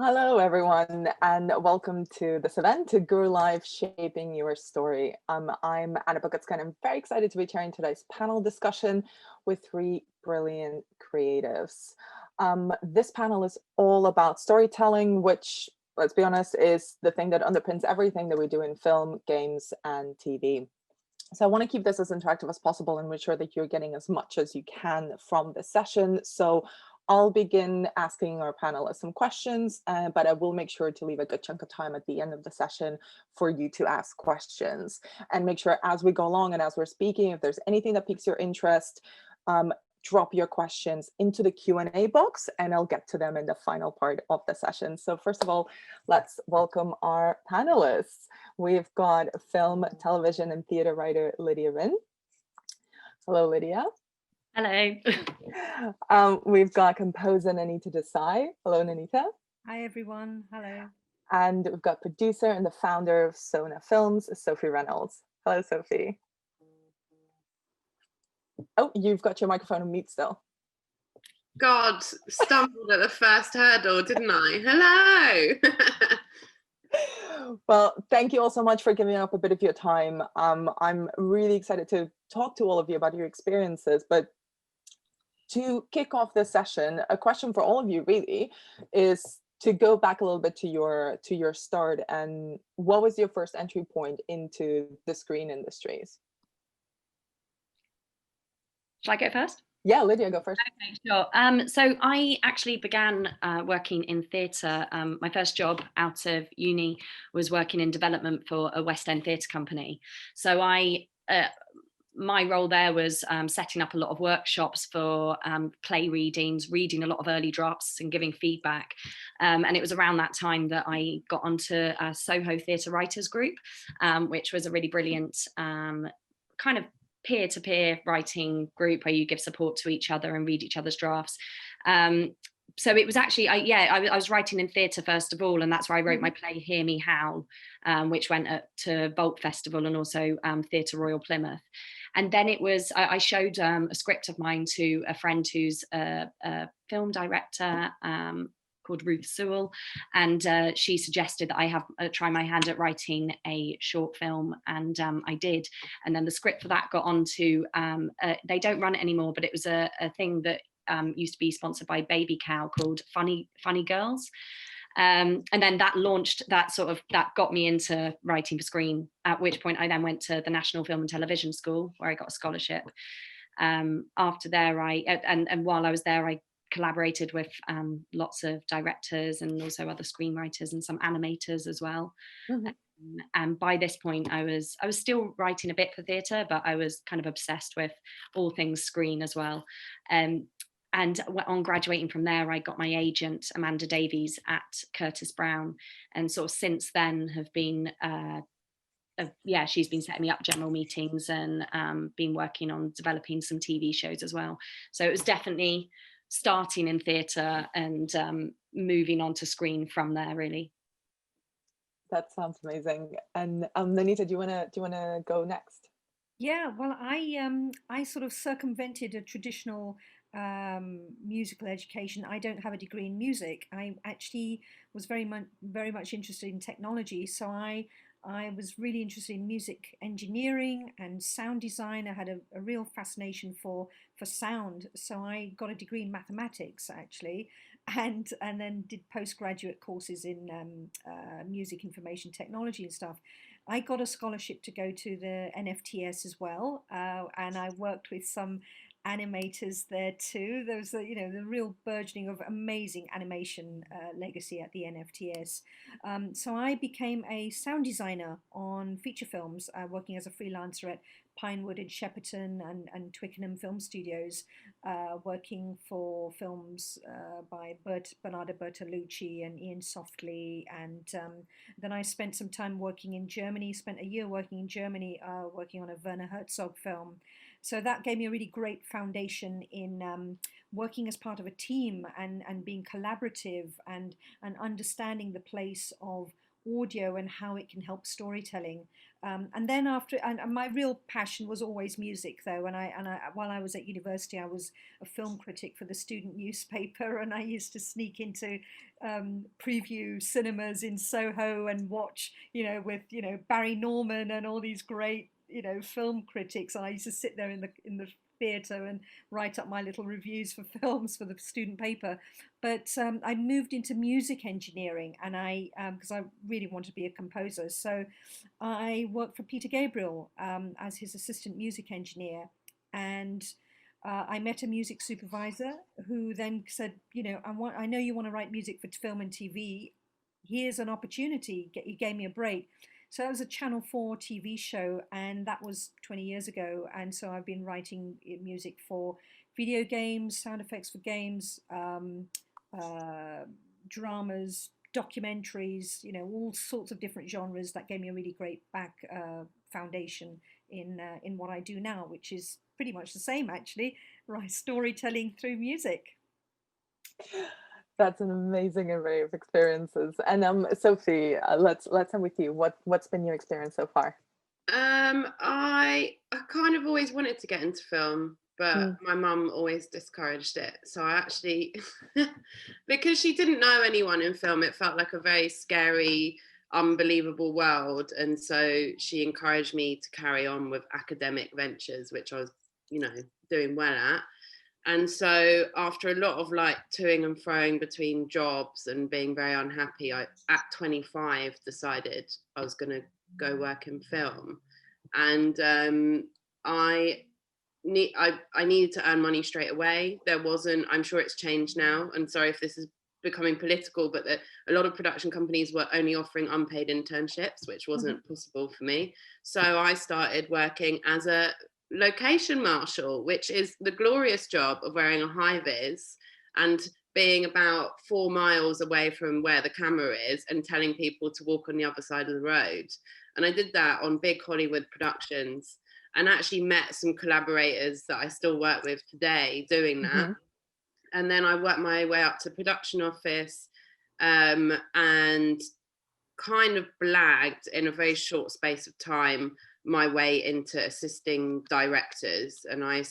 Hello, everyone, and welcome to this event, to Go Live Shaping Your Story. I'm Anna Bukatska, and I'm very excited to be chairing today's panel discussion with three brilliant creatives. This panel is all about storytelling, which, let's be honest, is the thing that underpins everything that we do in film, games, and TV. So I want to keep this as interactive as possible and make sure that you're getting as much as you can from this session. So I'll begin asking our panelists some questions, but I will make sure to leave a good chunk of time at the end of the session for you to ask questions, and make sure as we go along and as we're speaking, if there's anything that piques your interest, drop your questions into the Q&A box and I'll get to them in the final part of the session. So first of all, let's welcome our panelists. We've got film, television, and theatre writer Lydia Rinn. Hello, Lydia. Hello. We've got composer Nanita Desai. Hello, Nanita. Hi, everyone. Hello. And we've got producer and the founder of Sona Films, Sophie Reynolds. Hello, Sophie. Oh, you've got your microphone on mute still. God, stumbled at the first hurdle, didn't I? Hello. Well, thank you all so much for giving up a bit of your time. I'm really excited to talk to all of you about your experiences, but to kick off this session, a question for all of you really is to go back a little bit to your start, and what was your first entry point into the screen industries? Shall I go first? Yeah, Lydia, go first. Okay, sure. So I actually began working in theatre. My first job out of uni was working in development for a West End theatre company. So my role there was setting up a lot of workshops for play readings, reading a lot of early drafts and giving feedback. And it was around that time that I got onto a Soho Theatre Writers Group, which was a really brilliant kind of peer-to-peer writing group where you give support to each other and read each other's drafts. So it was actually, I was writing in theatre first of all, and that's where I wrote my play Hear Me Howl, which went to Vault Festival and also Theatre Royal Plymouth. And then it was, I showed a script of mine to a friend who's a film director called Ruth Sewell, and she suggested that I try my hand at writing a short film, and I did. And then the script for that got onto, they don't run it anymore, but it was a thing that used to be sponsored by Baby Cow called Funny Girls. And then that launched, that got me into writing for screen, at which point I then went to the National Film and Television School where I got a scholarship. After there, and while I was there, I collaborated with lots of directors and also other screenwriters and some animators as well. Mm-hmm. And by this point, I was still writing a bit for theatre, but I was kind of obsessed with all things screen as well. And on graduating from there, I got my agent, Amanda Davies, at Curtis Brown. And sort of since then have been, she's been setting me up general meetings and been working on developing some TV shows as well. So it was definitely starting in theatre and moving on to screen from there, really. That sounds amazing. And Nanita, do you wanna go next? Yeah, well, I sort of circumvented a traditional musical education. I don't have a degree in music. I actually was very much interested in technology. So I was really interested in music engineering and sound design. I had a real fascination for sound. So I got a degree in mathematics actually, and then did postgraduate courses in music information technology and stuff. I got a scholarship to go to the NFTS as well, and I worked with some animators there too. There was the real burgeoning of amazing animation legacy at the NFTS. So I became a sound designer on feature films, working as a freelancer at Pinewood in Shepperton and Twickenham Film Studios, working for films by Bernardo Bertolucci and Ian Softley. And then I spent some time working in Germany, spent a year working in Germany, working on a Werner Herzog film. So that gave me a really great foundation in working as part of a team and being collaborative and understanding the place of audio and how it can help storytelling. And then and my real passion was always music, though. And while I was at university, I was a film critic for the student newspaper, and I used to sneak into preview cinemas in Soho and watch, with Barry Norman and all these great film critics. And I used to sit there in the theatre and write up my little reviews for films for the student paper. But I moved into music engineering, and because I really wanted to be a composer, so I worked for Peter Gabriel as his assistant music engineer. And I met a music supervisor who then said, I know you want to write music for film and TV. Here's an opportunity. He gave me a break. So that was a Channel 4 TV show, and that was 20 years ago. And so I've been writing music for video games, sound effects for games, dramas, documentaries, all sorts of different genres. That gave me a really great foundation in what I do now, which is pretty much the same, actually, right? Storytelling through music. That's an amazing array of experiences. And Sophie, let's end with you. What's been your experience so far? I kind of always wanted to get into film, but my mum always discouraged it. So I actually, because she didn't know anyone in film, it felt like a very scary, unbelievable world. And so she encouraged me to carry on with academic ventures, which I was, doing well at. And so after a lot of toing and froing between jobs and being very unhappy, I, at 25, decided I was going to go work in film. And I needed to earn money straight away. There wasn't, I'm sure it's changed now, and sorry if this is becoming political, but a lot of production companies were only offering unpaid internships, which wasn't possible for me. So I started working as a location marshal, which is the glorious job of wearing a high vis and being about 4 miles away from where the camera is and telling people to walk on the other side of the road. And I did that on big Hollywood productions, and actually met some collaborators that I still work with today doing that. And then I worked my way up to production office, and kind of blagged in a very short space of time my way into assisting directors. And I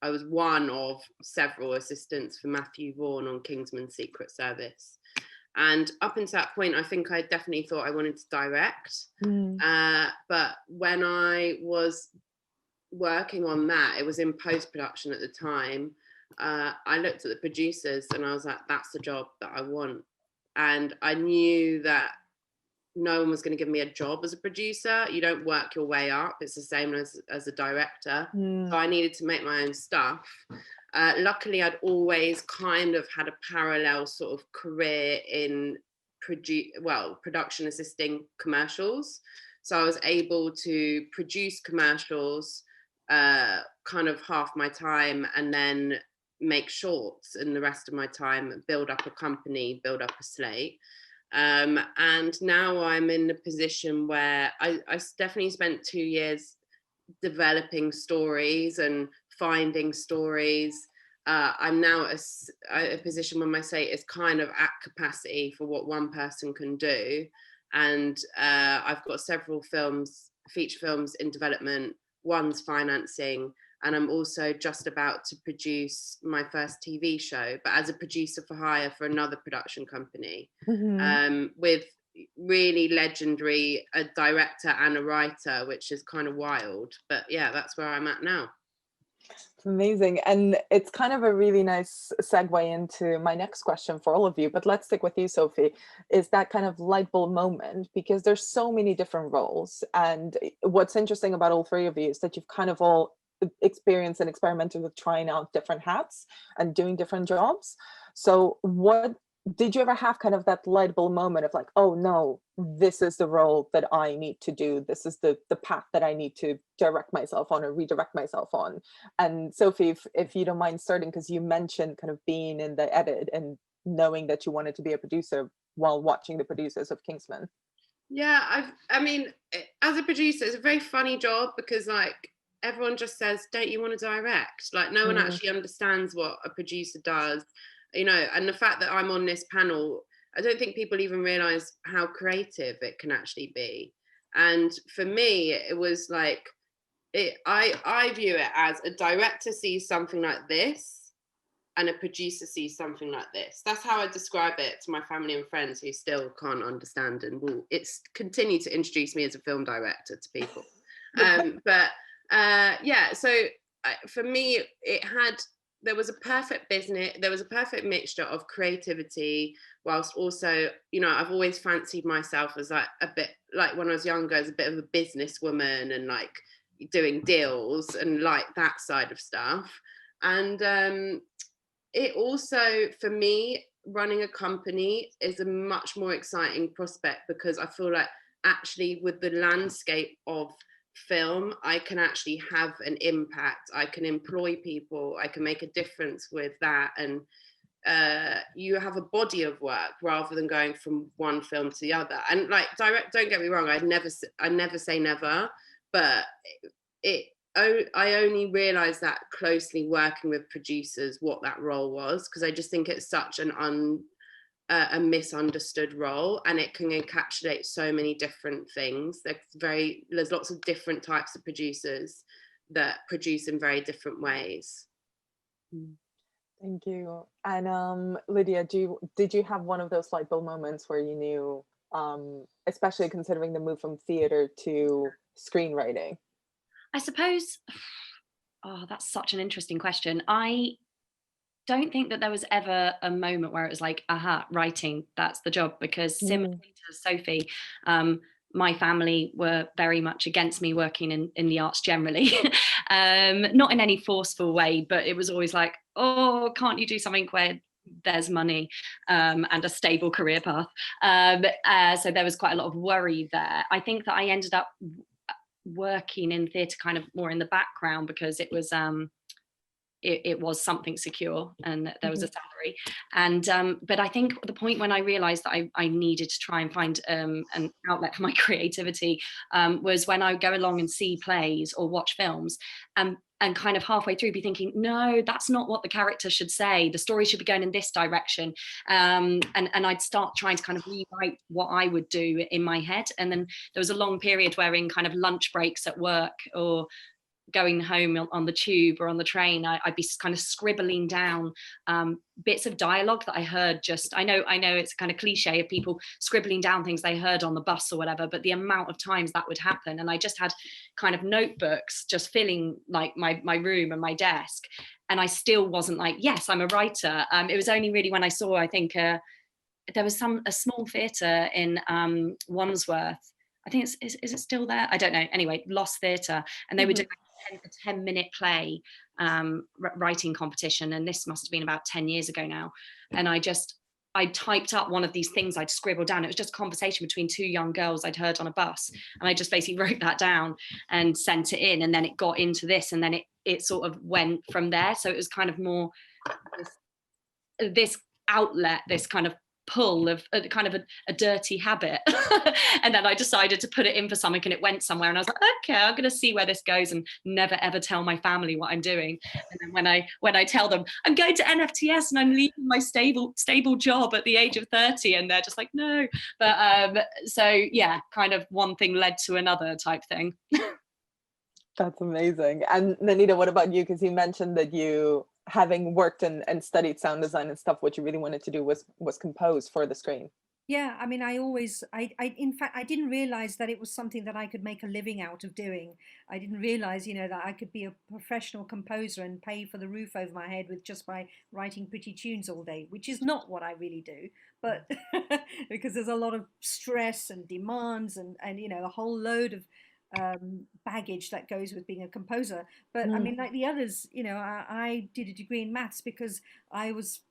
was one of several assistants for Matthew Vaughn on Kingsman's Secret Service. And up until that point, I think I definitely thought I wanted to direct. But when I was working on that, it was in post-production at the time, I looked at the producers and I was like, that's the job that I want. And I knew that no one was going to give me a job as a producer. You don't work your way up. It's the same as a director. So I needed to make my own stuff. Luckily, I'd always kind of had a parallel sort of career in production assisting commercials. So I was able to produce commercials kind of half my time, and then make shorts in the rest of my time, build up a company, build up a slate. And now I'm in a position where I definitely spent 2 years developing stories and finding stories. I'm now at a position where my slate is kind of at capacity for what one person can do. And I've got several feature films in development, one's financing, and I'm also just about to produce my first TV show, but as a producer for hire for another production company, with really legendary a director and a writer, which is kind of wild. But yeah, that's where I'm at now. It's amazing. And it's kind of a really nice segue into my next question for all of you, but let's stick with you, Sophie, is that kind of light bulb moment, because there's so many different roles. And what's interesting about all three of you is that you've kind of all experienced and experimented with trying out different hats and doing different jobs. So what did you ever have kind of that light bulb moment of like, oh no, this is the role that I need to do, this is the path that I need to direct myself on or redirect myself on? And Sophie, if you don't mind starting, because you mentioned kind of being in the edit and knowing that you wanted to be a producer while watching the producers of Kingsman. Yeah, I mean, as a producer, it's a very funny job, because like everyone just says, don't you want to direct? Like no one actually understands what a producer does, you know. And the fact that I'm on this panel, I don't think people even realize how creative it can actually be. And for me, it was like, I view it as a director sees something like this and a producer sees something like this. That's how I describe it to my family and friends who still can't understand and will continue to introduce me as a film director to people. Yeah, so for me, there was a perfect mixture of creativity, whilst also, you know, I've always fancied myself as like a bit, like when I was younger, as a bit of a businesswoman and like doing deals and like that side of stuff. And it also, for me, running a company is a much more exciting prospect, because I feel like actually with the landscape of film, I can actually have an impact. I can employ people, I can make a difference with that. And you have a body of work rather than going from one film to the other. And like, don't get me wrong, I never say never, but I only realized that closely working with producers what that role was, because I just think it's such a misunderstood role, and it can encapsulate so many different things. There's lots of different types of producers that produce in very different ways. Thank you. And Lydia, did you have one of those light bulb moments where you knew, especially considering the move from theater to screenwriting? I suppose, that's such an interesting question. I don't think that there was ever a moment where it was like, aha, writing, that's the job. Because similarly to Sophie, my family were very much against me working in the arts generally. Not in any forceful way, but it was always like, oh, can't you do something where there's money and a stable career path? So there was quite a lot of worry there. I think that I ended up working in theatre kind of more in the background, because it was it was something secure and there was a salary. And but I think the point when I realized that I needed to try and find an outlet for my creativity was when I would go along and see plays or watch films, and kind of halfway through be thinking, no, that's not what the character should say. The story should be going in this direction. And I'd start trying to kind of rewrite what I would do in my head. And then there was a long period where in kind of lunch breaks at work or going home on the tube or on the train, I'd be kind of scribbling down bits of dialogue that I heard. I know it's kind of cliche of people scribbling down things they heard on the bus or whatever, but the amount of times that would happen. And I just had kind of notebooks just filling like my room and my desk. And I still wasn't like, yes, I'm a writer. It was only really when I saw, I think there was a small theatre in Wandsworth. I think is it still there? I don't know. Anyway, Lost Theatre, and they were doing a 10-minute play writing competition, and this must have been about 10 years ago now. And I typed up one of these things I'd scribbled down. It was just a conversation between two young girls I'd heard on a bus, and I just basically wrote that down and sent it in, and then it got into this, and then it sort of went from there. So it was kind of more this outlet, this kind of pull of kind of a dirty habit. And then I decided to put it in for something, and it went somewhere, and I was like, okay, I'm going to see where this goes, and never ever tell my family what I'm doing. And then when I tell them I'm going to NFTS and I'm leaving my stable job at the age of 30, and they're just like, no. But so yeah, kind of one thing led to another type thing. That's amazing. And Nanita, what about you? Because you mentioned that you, having worked and studied sound design and stuff, what you really wanted to do was compose for the screen. Yeah, I mean, in fact, I didn't realize that it was something that I could make a living out of doing. I didn't realize, that I could be a professional composer and pay for the roof over my head just by writing pretty tunes all day, which is not what I really do. But because there's a lot of stress and demands and a whole load of baggage that goes with being a composer. But I mean, like the others, I did a degree in maths because I was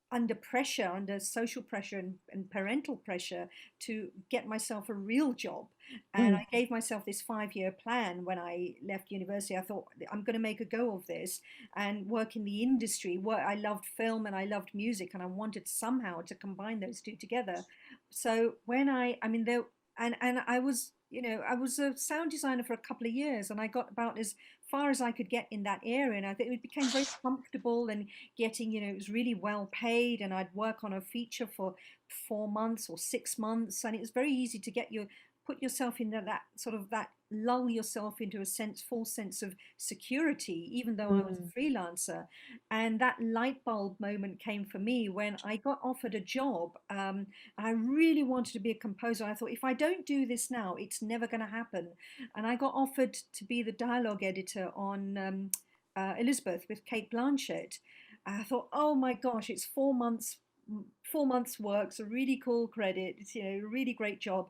under pressure, under social pressure and parental pressure to get myself a real job. And I gave myself this 5-year plan when I left university. I thought, I'm going to make a go of this and work in the industry. I loved film and I loved music, and I wanted somehow to combine those two together. So when I was you know, I was a sound designer for a couple of years, and I got about as far as I could get in that area. And I think it became very comfortable and getting, you know, it was really well paid. And I'd work on a feature for 4 months or 6 months. And it was very easy to put yourself into that sort of that lull yourself into a full sense of security, even though I was a freelancer. And that light bulb moment came for me when I got offered a job. I really wanted to be a composer. I thought, if I don't do this now, it's never going to happen. And I got offered to be the dialogue editor on Elizabeth with Kate Blanchett. I thought, oh my gosh, it's 4 months, 4 months work. It's a really cool credit. It's, you know, a really great job.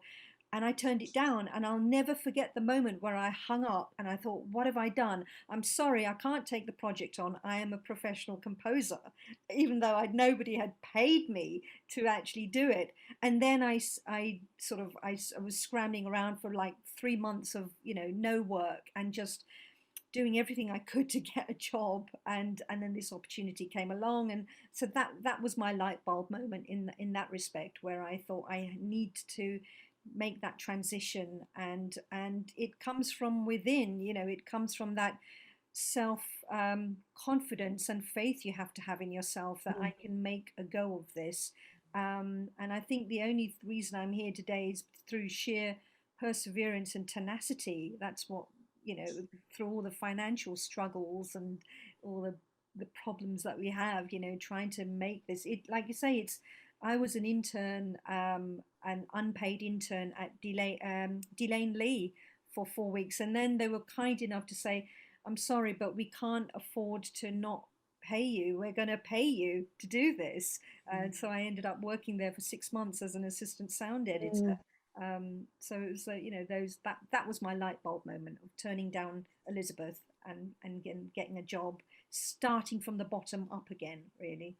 And I turned it down, and I'll never forget the moment where I hung up and I thought, what have I done? I'm sorry, I can't take the project on. I am a professional composer, even though nobody had paid me to actually do it. And then I was scrambling around for like 3 months of, you know, no work and just doing everything I could to get a job, and then this opportunity came along, and so that was my light bulb moment in that respect, where I thought I need to make that transition, and it comes from within, you know, it comes from that self confidence and faith you have to have in yourself that I can make a go of this. And I think the only reason I'm here today is through sheer perseverance and tenacity. That's what, you know, through all the financial struggles and all the problems that we have, you know, trying to make this, it, like you say, it's, I was an intern, an unpaid intern at Delane Lee for 4 weeks. And then they were kind enough to say, I'm sorry, but we can't afford to not pay you. We're going to pay you to do this. And so I ended up working there for 6 months as an assistant sound editor. So it was, you know, that was my light bulb moment of turning down Elizabeth and getting a job, starting from the bottom up again, really.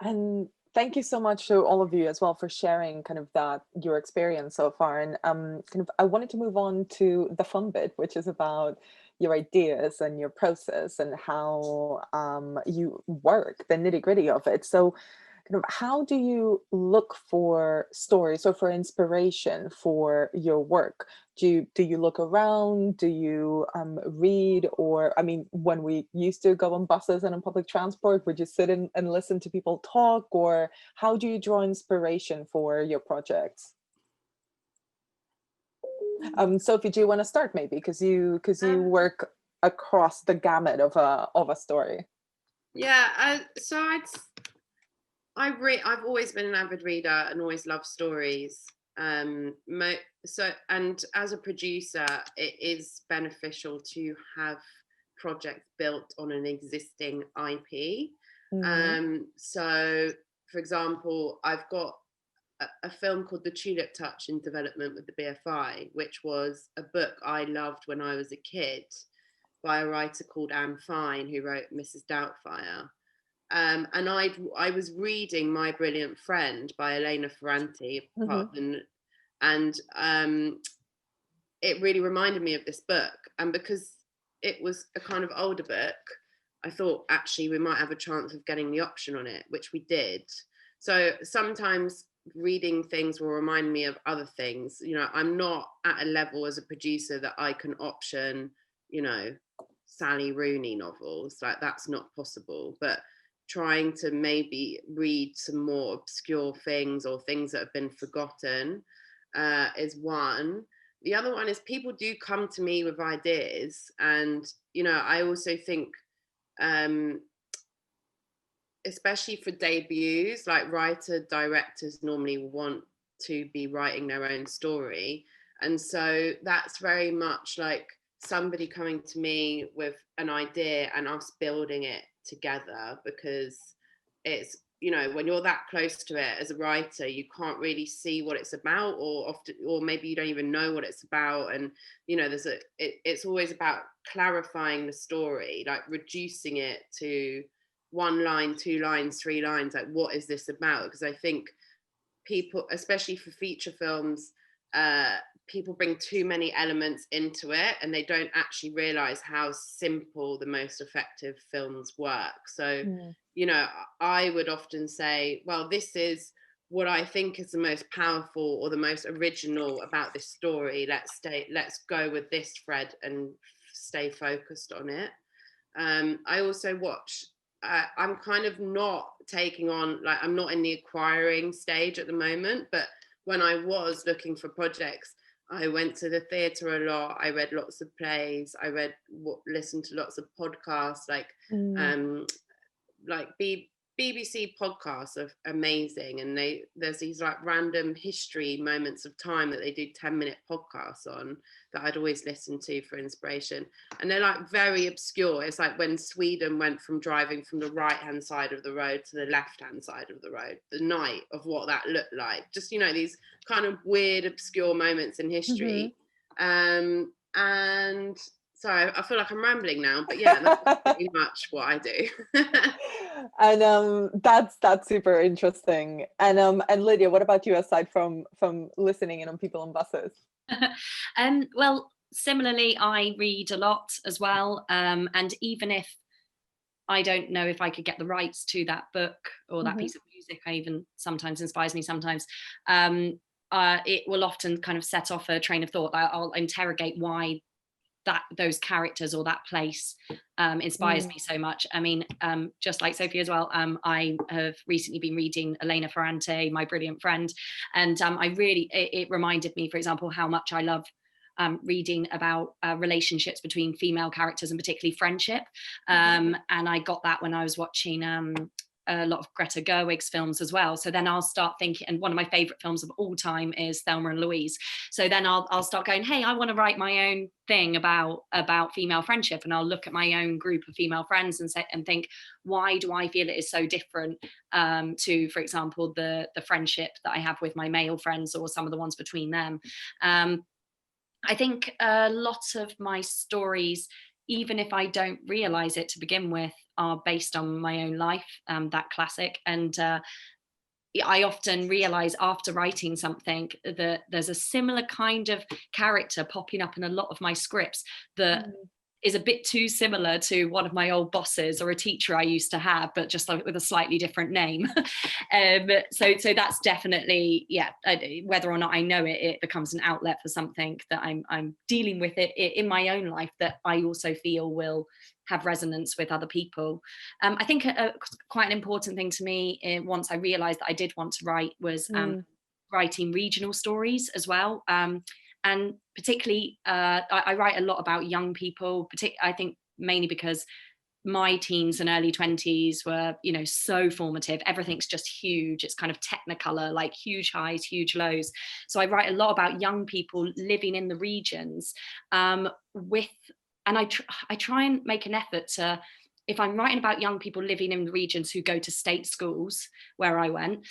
And thank you so much to all of you as well for sharing kind of that, your experience so far. And kind of, I wanted to move on to the fun bit, which is about your ideas and your process and how you work, the nitty gritty of it. So kind of, how do you look for stories or for inspiration for your work? Do you look around? Do you read? Or, I mean, when we used to go on buses and on public transport, would you sit in and listen to people talk? Or how do you draw inspiration for your projects? Sophie, do you want to start maybe? Because you work across the gamut of a story. Yeah, I've always been an avid reader and always loved stories. So, and as a producer, it is beneficial to have projects built on an existing IP. So, for example, I've got a film called The Tulip Touch in development with the BFI, which was a book I loved when I was a kid by a writer called Anne Fine, who wrote Mrs. Doubtfire. And I was reading My Brilliant Friend by Elena Ferranti, and it really reminded me of this book. And because it was a kind of older book, I thought actually we might have a chance of getting the option on it, which we did. So sometimes reading things will remind me of other things. You know, I'm not at a level as a producer that I can option, you know, Sally Rooney novels. Like, that's not possible. But trying to maybe read some more obscure things or things that have been forgotten is one. The other one is people do come to me with ideas. And, you know, I also think, especially for debuts, like directors normally want to be writing their own story. And so that's very much like somebody coming to me with an idea and us building it together, because it's, you know, when you're that close to it as a writer, you can't really see what it's about, or maybe you don't even know what it's about. And, you know, it's always about clarifying the story, like reducing it to 1 line, 2 lines, 3 lines, like what is this about? Because I think people, especially for feature films, people bring too many elements into it and they don't actually realize how simple the most effective films work. So, you know, I would often say, well, this is what I think is the most powerful or the most original about this story. Let's go with this thread and stay focused on it. I also watch, I'm kind of not taking on, like, I'm not in the acquiring stage at the moment, but when I was looking for projects, I went to the theatre a lot. I read lots of plays. Listened to lots of podcasts, like BBC podcasts are amazing, and there's these like random history moments of time that they do 10-minute podcasts on that I'd always listen to for inspiration, and they're like very obscure. It's like when Sweden went from driving from the right hand side of the road to the left hand side of the road, the night of what that looked like, just, you know, these kind of weird obscure moments in history. And sorry, I feel like I'm rambling now, but yeah, that's pretty much what I do. And that's super interesting. And Lydia, what about you, aside from listening in on people on buses? Well, similarly, I read a lot as well, and even if I don't know if I could get the rights to that book or that piece of music, I even sometimes inspires me sometimes. It will often kind of set off a train of thought. I'll interrogate why those characters or that place inspires me so much. I mean, just like Sophie as well, I have recently been reading Elena Ferrante, My Brilliant Friend, and it reminded me, for example, how much I love reading about relationships between female characters, and particularly friendship. And I got that when I was watching a lot of Greta Gerwig's films as well. So then I'll start thinking, and one of my favorite films of all time is Thelma and Louise. So then I'll start going, hey, I want to write my own thing about female friendship, and I'll look at my own group of female friends and think, why do I feel it is so different to, for example, the friendship that I have with my male friends, or some of the ones between them. I think a lot of my stories, even if I don't realize it to begin with, are based on my own life, that classic. And I often realize after writing something that there's a similar kind of character popping up in a lot of my scripts that is a bit too similar to one of my old bosses or a teacher I used to have, but just with a slightly different name. So that's definitely, whether or not I know it, it becomes an outlet for something that I'm dealing with it in my own life that I also feel will have resonance with other people. I think quite an important thing to me, once I realized that I did want to write, was writing regional stories as well. And particularly, I write a lot about young people, I think mainly because my teens and early 20s were, you know, so formative. Everything's just huge. It's kind of technicolor, like huge highs, huge lows. So I write a lot about young people living in the regions and I try and make an effort to, if I'm writing about young people living in the regions who go to state schools where I went,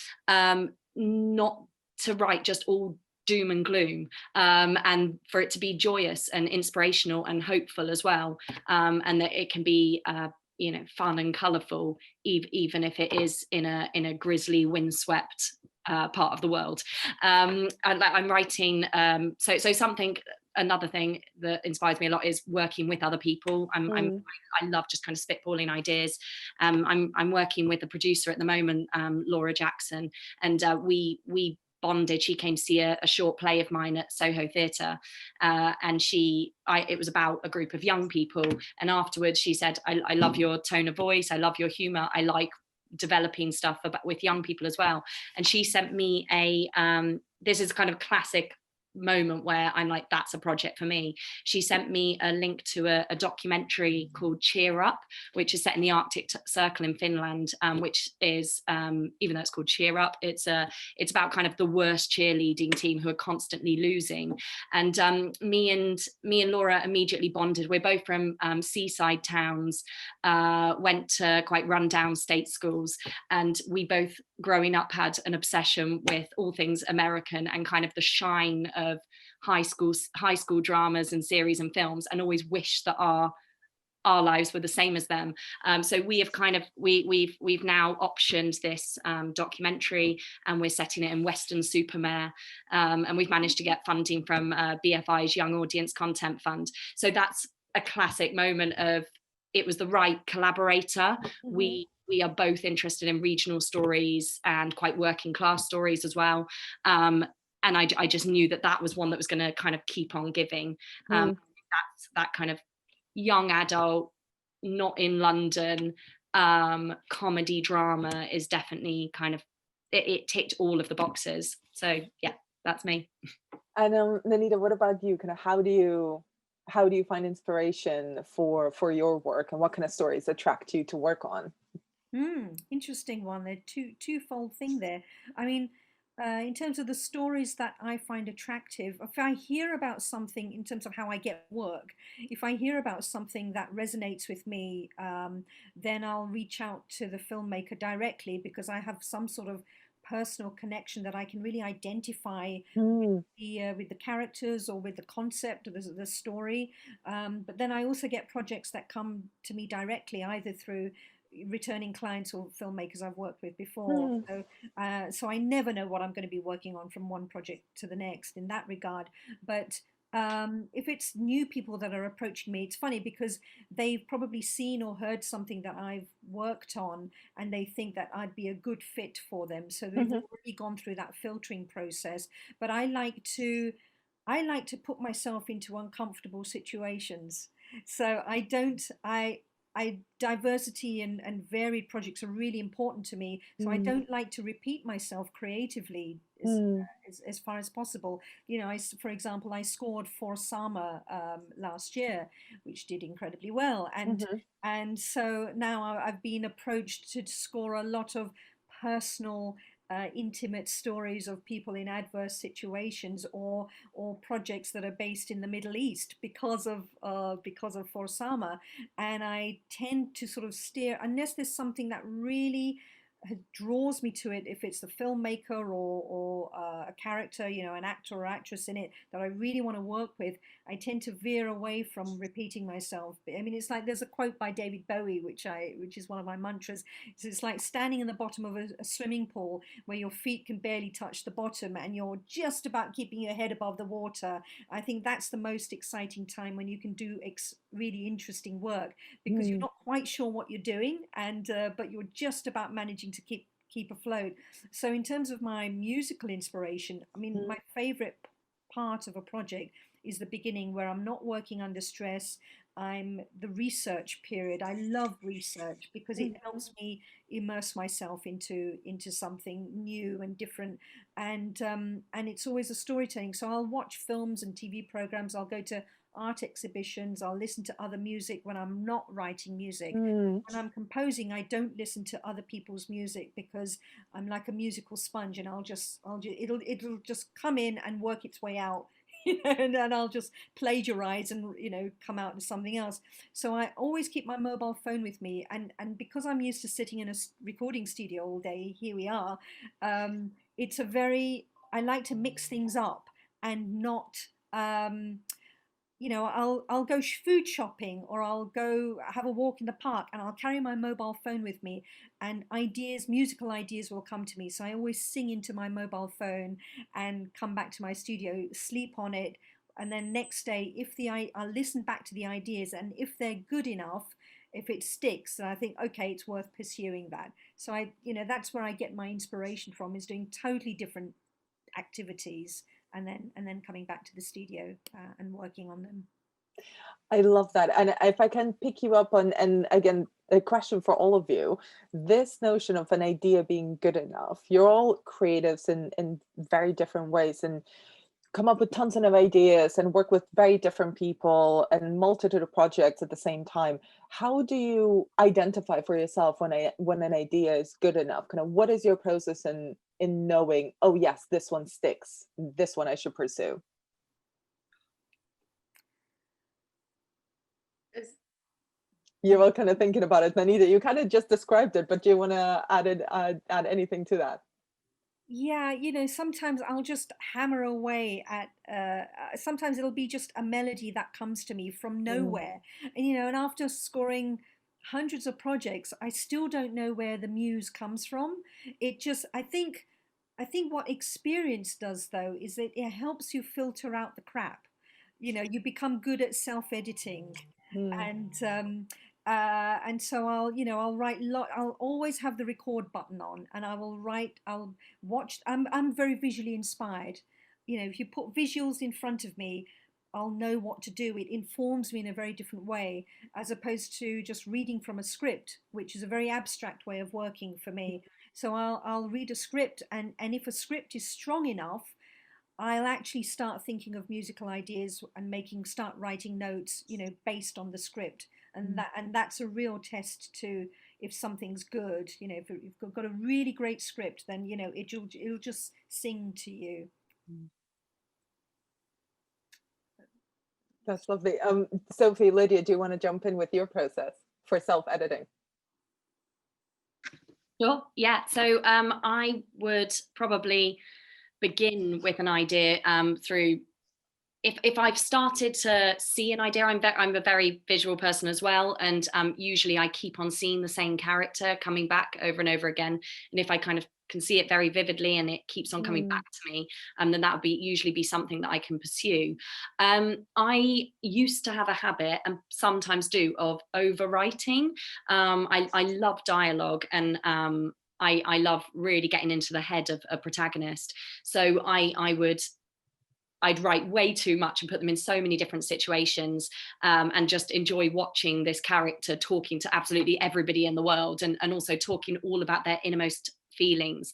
not to write just all doom and gloom, and for it to be joyous and inspirational and hopeful as well, and that it can be fun and colourful, even if it is in a grisly, windswept part of the world. I'm writing, so something. Another thing that inspires me a lot is working with other people. I love just kind of spitballing ideas. I'm working with a producer at the moment, Laura Jackson, and we bonded. She came to see a short play of mine at Soho Theatre, and it was about a group of young people. And afterwards, she said, "I love your tone of voice. I love your humour. I like developing stuff with young people as well." And she sent me this is kind of classic moment where I'm like, that's a project for me. She sent me a link to a documentary called Cheer Up, which is set in the Arctic Circle in Finland, which is, even though it's called Cheer Up, it's about kind of the worst cheerleading team who are constantly losing. And me and Laura immediately bonded. We're both from seaside towns, went to quite rundown state schools, and we both, growing up, had an obsession with all things American and kind of the shine of high school dramas and series and films, and always wished that our lives were the same as them. So we have kind of we've now optioned this documentary, and we're setting it in Weston-super-Mare, and we've managed to get funding from BFI's Young Audience Content Fund. So that's a classic moment of it was the right collaborator. We are both interested in regional stories and quite working class stories as well. And I just knew that was one that was going to kind of keep on giving. That's that kind of young adult, not in London, comedy drama is definitely kind of, it ticked all of the boxes. So yeah, that's me. And Nanita, what about you? Kind of how do you find inspiration for your work, and what kind of stories attract you to work on? Interesting one. They're twofold thing there. I mean, in terms of the stories that I find attractive, if I hear about something in terms of how I get work, if I hear about something that resonates with me, then I'll reach out to the filmmaker directly, because I have some sort of personal connection that I can really identify with the characters or with the concept of the story. But then I also get projects that come to me directly, either through returning clients or filmmakers I've worked with before. So I never know what I'm going to be working on from one project to the next in that regard. But if it's new people that are approaching me, it's funny because they've probably seen or heard something that I've worked on, and they think that I'd be a good fit for them. So they've already gone through that filtering process. But I like to put myself into uncomfortable situations. So diversity and varied projects are really important to me. So I don't like to repeat myself creatively as far as possible. You know, for example, I scored for Sama last year, which did incredibly well. And so now I've been approached to score a lot of personal intimate stories of people in adverse situations, or projects that are based in the Middle East because of Forsama. And I tend to sort of steer, unless there's something that really draws me to it, if it's the filmmaker or a character, you know, an actor or actress in it that I really want to work with, I tend to veer away from repeating myself. I mean, it's like there's a quote by David Bowie, which is one of my mantras. It's like standing in the bottom of a swimming pool where your feet can barely touch the bottom and you're just about keeping your head above the water. I think that's the most exciting time, when you can do really interesting work, because you're not quite sure what you're doing, and but you're just about managing to keep afloat. So in terms of my musical inspiration, I mean, my favorite part of a project is the beginning, where I'm not working under stress. I'm the research period. I love research because it helps me immerse myself into something new and different, and it's always a storytelling. So I'll watch films and TV programs. I'll go to art exhibitions. I'll listen to other music when I'm not writing music. When I'm composing, I don't listen to other people's music, because I'm like a musical sponge, and it'll just come in and work its way out. And I'll just plagiarize and, you know, come out with something else. So I always keep my mobile phone with me, and because I'm used to sitting in a recording studio all day, here we are. I like to mix things up and not. You know, I'll go food shopping, or I'll go have a walk in the park, and I'll carry my mobile phone with me, and musical ideas will come to me. So I always sing into my mobile phone and come back to my studio, sleep on it, and then next day, I'll listen back to the ideas, and if they're good enough, if it sticks, then I think, okay, it's worth pursuing that. So that's where I get my inspiration from, is doing totally different activities, and then coming back to the studio and working on them. I love that. And if I can pick you up on, and again, a question for all of you, this notion of an idea being good enough, you're all creatives in very different ways, and come up with tons of ideas and work with very different people and multitude of projects at the same time. How do you identify for yourself when an idea is good enough? Kind of, what is your process in knowing, oh yes, this one sticks, this one I should pursue? You're all kind of thinking about it, Nanita. You kind of just described it, but do you want to add anything to that? Yeah, sometimes I'll just hammer away at, sometimes it'll be just a melody that comes to me from nowhere. And after scoring hundreds of projects, I still don't know where the muse comes from. I think what experience does, though, is that it helps you filter out the crap. You become good at self-editing. And And so I'll write I'll always have the record button on, and I'll watch. I'm very visually inspired. If you put visuals in front of me, I'll know what to do. It informs me in a very different way, as opposed to just reading from a script, which is a very abstract way of working for me. So I'll read a script, and if a script is strong enough, I'll actually start thinking of musical ideas and start writing notes, based on the script. And that's a real test to if something's good. If you've got a really great script, then it'll just sing to you. That's lovely. Sophie, Lydia, do you want to jump in with your process for self-editing? Sure. Yeah. So I would probably begin with an idea through. If I've started to see an idea, I'm a very visual person as well, and usually I keep on seeing the same character coming back over and over again. And if I kind of can see it very vividly and it keeps on coming back to me, then that would usually be something that I can pursue. I used to have a habit, and sometimes do, of overwriting. I love dialogue, and I love really getting into the head of a protagonist. So I'd write way too much and put them in so many different situations, and just enjoy watching this character talking to absolutely everybody in the world, and also talking all about their innermost feelings.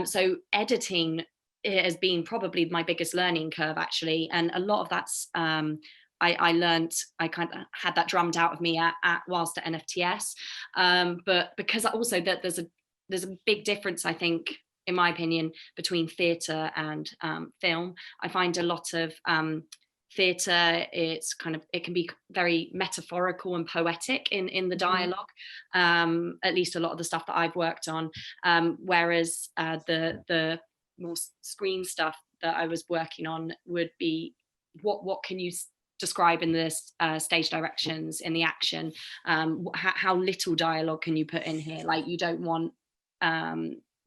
So editing has been probably my biggest learning curve, actually. And a lot of that's, I learned, I kind of had that drummed out of me whilst at NFTS. But because also that there's a big difference, I think, in my opinion, between theatre and film. I find a lot of theatre, it can be very metaphorical and poetic in the dialogue, at least a lot of the stuff that I've worked on, whereas the more screen stuff that I was working on would be what can you describe in the stage directions, in the action, how little dialogue can you put in here? Like, you don't want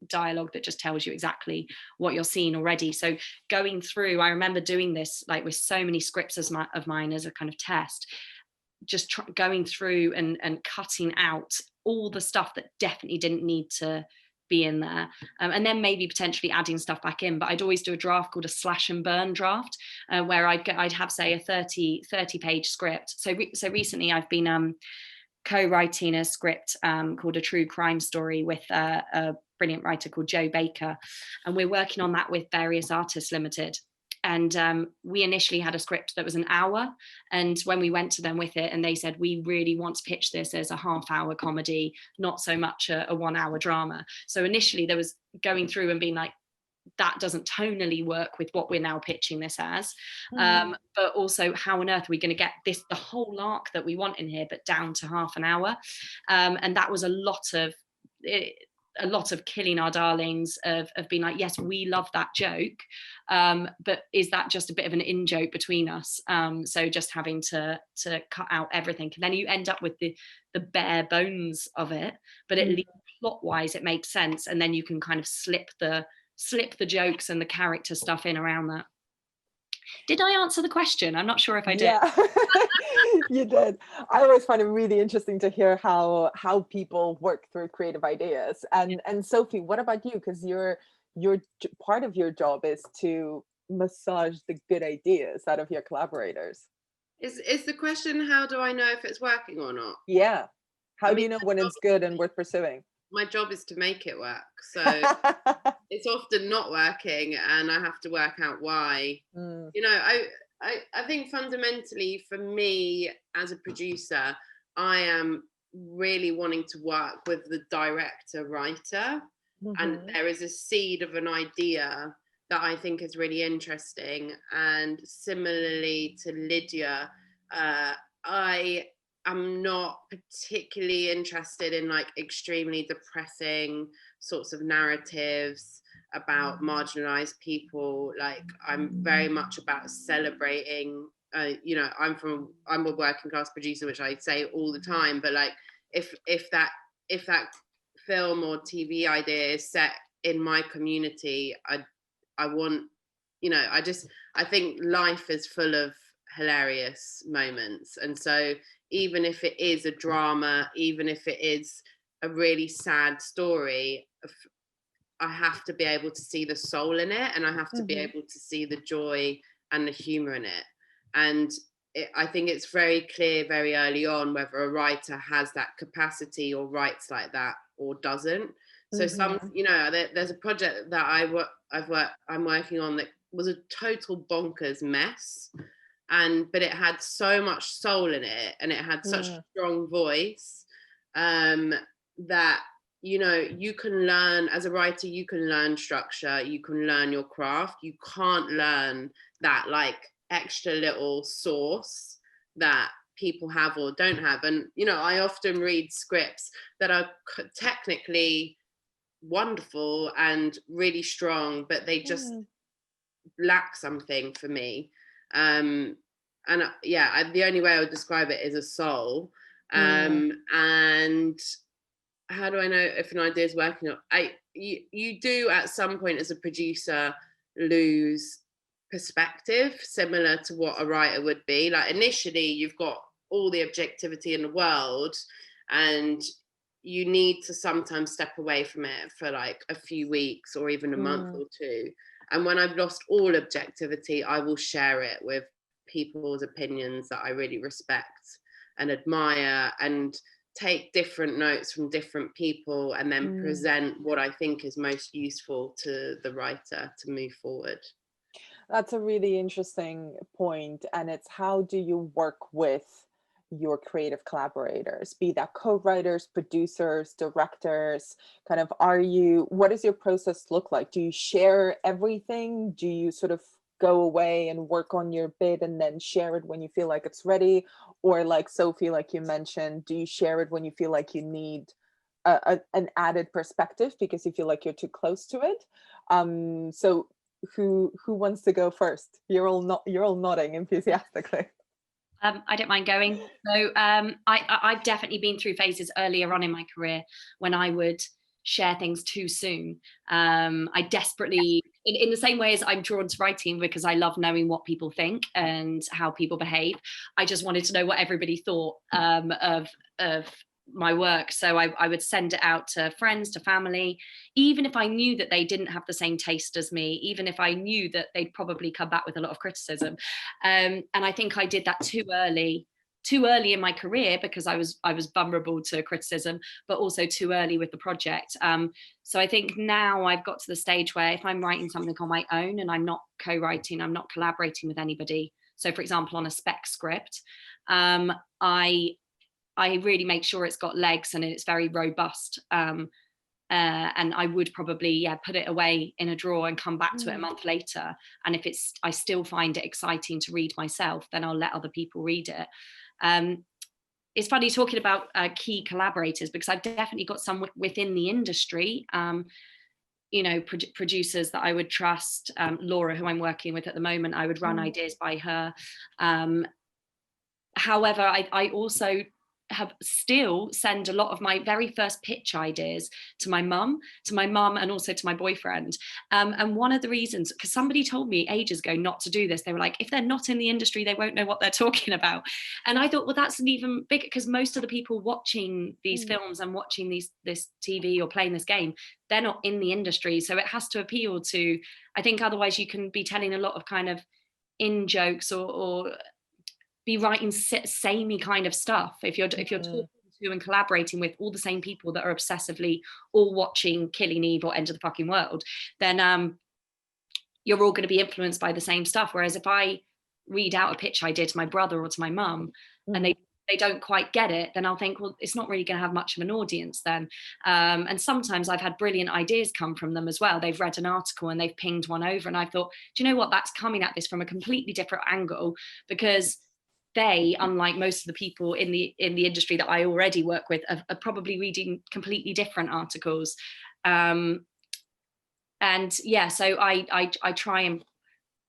dialogue that just tells you exactly what you're seeing already. So going through, I remember doing this like with so many scripts of mine as a kind of test, just going through and cutting out all the stuff that definitely didn't need to be in there, and then maybe potentially adding stuff back in. But I'd always do a draft called a slash and burn draft, where I'd have, say, a 30 page script. So recently I've been co-writing a script called A True Crime Story with a brilliant writer called Joe Baker, and we're working on that with Various Artists Limited. And we initially had a script that was an hour, and when we went to them with it, and they said, we really want to pitch this as a half-hour comedy, not so much a 1 hour drama. So initially there was going through and being like, that doesn't tonally work with what we're now pitching this as. But also, how on earth are we going to get this, the whole arc that we want in here, but down to half an hour? And that was a lot of killing our darlings, of being like, yes, we love that joke, but is that just a bit of an in-joke between us? So just having to cut out everything, and then you end up with the bare bones of it, but at least plot-wise it makes sense, and then you can kind of slip the jokes and the character stuff in around that. Did I answer the question? I'm not sure if I did. Yeah, you did. I always find it really interesting to hear how people work through creative ideas. And Sophie, what about you? Because your part of your job is to massage the good ideas out of your collaborators. Is the question, how do I know if it's working or not? Yeah. How do you know when it's good and worth pursuing? My job is to make it work. So it's often not working, and I have to work out why. I think fundamentally for me as a producer, I am really wanting to work with the director writer, and there is a seed of an idea that I think is really interesting. And similarly to Lydia, I'm not particularly interested in like extremely depressing sorts of narratives about marginalized people. Like, I'm very much about celebrating, I'm a working class producer, which I say all the time, but like if that film or TV idea is set in my community, I want, I think life is full of hilarious moments. And so even if it is a drama, even if it is a really sad story, I have to be able to see the soul in it, and I have to be able to see the joy and the humor in it. And I think it's very clear very early on whether a writer has that capacity or writes like that or doesn't. So there's a project that I'm working on that was a total bonkers mess, but it had so much soul in it, and it had such a strong voice, that you can learn as a writer, you can learn structure, you can learn your craft. You can't learn that like extra little sauce that people have or don't have. And I often read scripts that are technically wonderful and really strong, but they just lack something for me. The only way I would describe it is a soul. And how do I know if an idea is working? You do at some point as a producer lose perspective, similar to what a writer would be. Like initially you've got all the objectivity in the world, and you need to sometimes step away from it for like a few weeks or even a month or two. And when I've lost all objectivity, I will share it with people's opinions that I really respect and admire, and take different notes from different people, and then present what I think is most useful to the writer to move forward. That's a really interesting point. And it's, how do you work with your creative collaborators, be that co-writers, producers, directors? Kind of, what does your process look like? Do you share everything? Do you sort of go away and work on your bit and then share it when you feel like it's ready? Or like Sophie, like you mentioned, do you share it when you feel like you need an added perspective because you feel like you're too close to it? So who wants to go first? You're all nodding enthusiastically. I don't mind going. So I've definitely been through phases earlier on in my career when I would share things too soon. I desperately, in the same way as I'm drawn to writing because I love knowing what people think and how people behave, I just wanted to know what everybody thought of my work. So I would send it out to friends, to family, even if I knew that they didn't have the same taste as me, even if I knew that they'd probably come back with a lot of criticism. And I think I did that too early in my career because I was vulnerable to criticism, but also too early with the project. So I think now I've got to the stage where if I'm writing something on my own and I'm not co-writing, I'm not collaborating with anybody. So for example, on a spec script, I really make sure it's got legs and it's very robust. And I would probably put it away in a drawer and come back to it a month later. And if I still find it exciting to read myself, then I'll let other people read it. It's funny talking about key collaborators, because I've definitely got some within the industry, producers that I would trust. Laura, who I'm working with at the moment, I would run ideas by her. However, I also have still send a lot of my very first pitch ideas to my mum and also to my boyfriend. And one of the reasons, because somebody told me ages ago not to do this, they were like, if they're not in the industry, they won't know what they're talking about. And I thought, well, that's an even bigger, because most of the people watching these films and watching this TV or playing this game, they're not in the industry. So it has to appeal to, I think otherwise you can be telling a lot of kind of in jokes or be writing samey kind of stuff. If you're talking to and collaborating with all the same people that are obsessively all watching Killing Eve or End of the Fucking World, then you're all going to be influenced by the same stuff. Whereas if I read out a pitch idea to my brother or to my mum and they don't quite get it, then I'll think, well, it's not really going to have much of an audience then. And sometimes I've had brilliant ideas come from them as well. They've read an article and they've pinged one over, and I thought, do you know what, that's coming at this from a completely different angle, because they, unlike most of the people in the industry that I already work with, are probably reading completely different articles. So I try and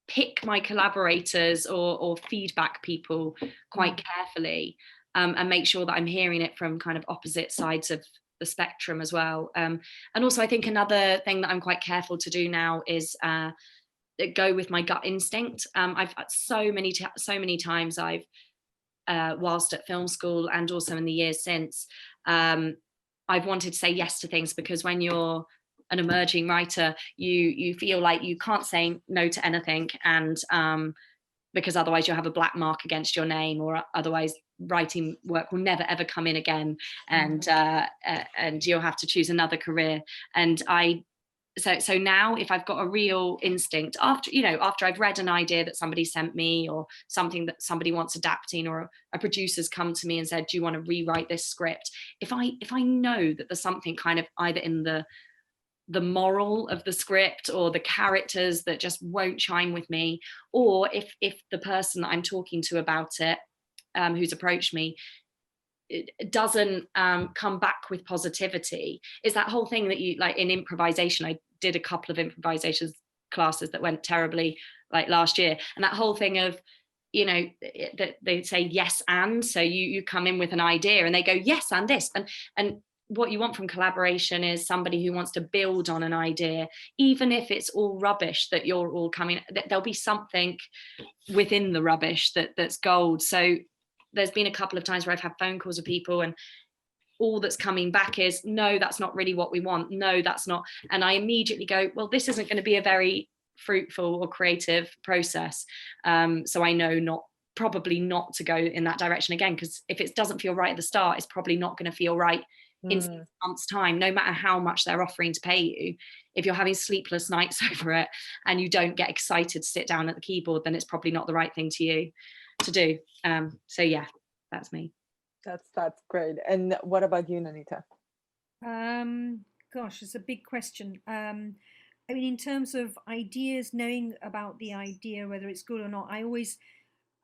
pick my collaborators or feedback people quite carefully, and make sure that I'm hearing it from kind of opposite sides of the spectrum as well. And also I think another thing that I'm quite careful to do now is go with my gut instinct. I've so many times I've whilst at film school and also in the years since, I've wanted to say yes to things, because when you're an emerging writer, you feel like you can't say no to anything, and because otherwise you'll have a black mark against your name, or otherwise writing work will never ever come in again, and you'll have to choose another career. And so now, if I've got a real instinct, after I've read an idea that somebody sent me, or something that somebody wants adapting, or a producer's come to me and said, do you want to rewrite this script? If I know that there's something kind of either in the moral of the script or the characters that just won't chime with me, or if the person that I'm talking to about it, who's approached me, it doesn't come back with positivity. Is that whole thing that you like in improvisation. I did a couple of improvisation classes that went terribly, like last year, and that whole thing of, that they say yes and, so you come in with an idea and they go yes and this, and what you want from collaboration is somebody who wants to build on an idea, even if it's all rubbish that you're all coming, there'll be something within the rubbish that's gold. So there's been a couple of times where I've had phone calls with people, and all that's coming back is, no, that's not really what we want. No, that's not. And I immediately go, well, this isn't going to be a very fruitful or creative process. So I know probably not to go in that direction again, because if it doesn't feel right at the start, it's probably not going to feel right in 6 months' time, no matter how much they're offering to pay you. If you're having sleepless nights over it and you don't get excited to sit down at the keyboard, then it's probably not the right thing to do. So yeah, that's me. That's great. And what about you, Nanita? Gosh, it's a big question. I mean, in terms of ideas, knowing about the idea, whether it's good or not,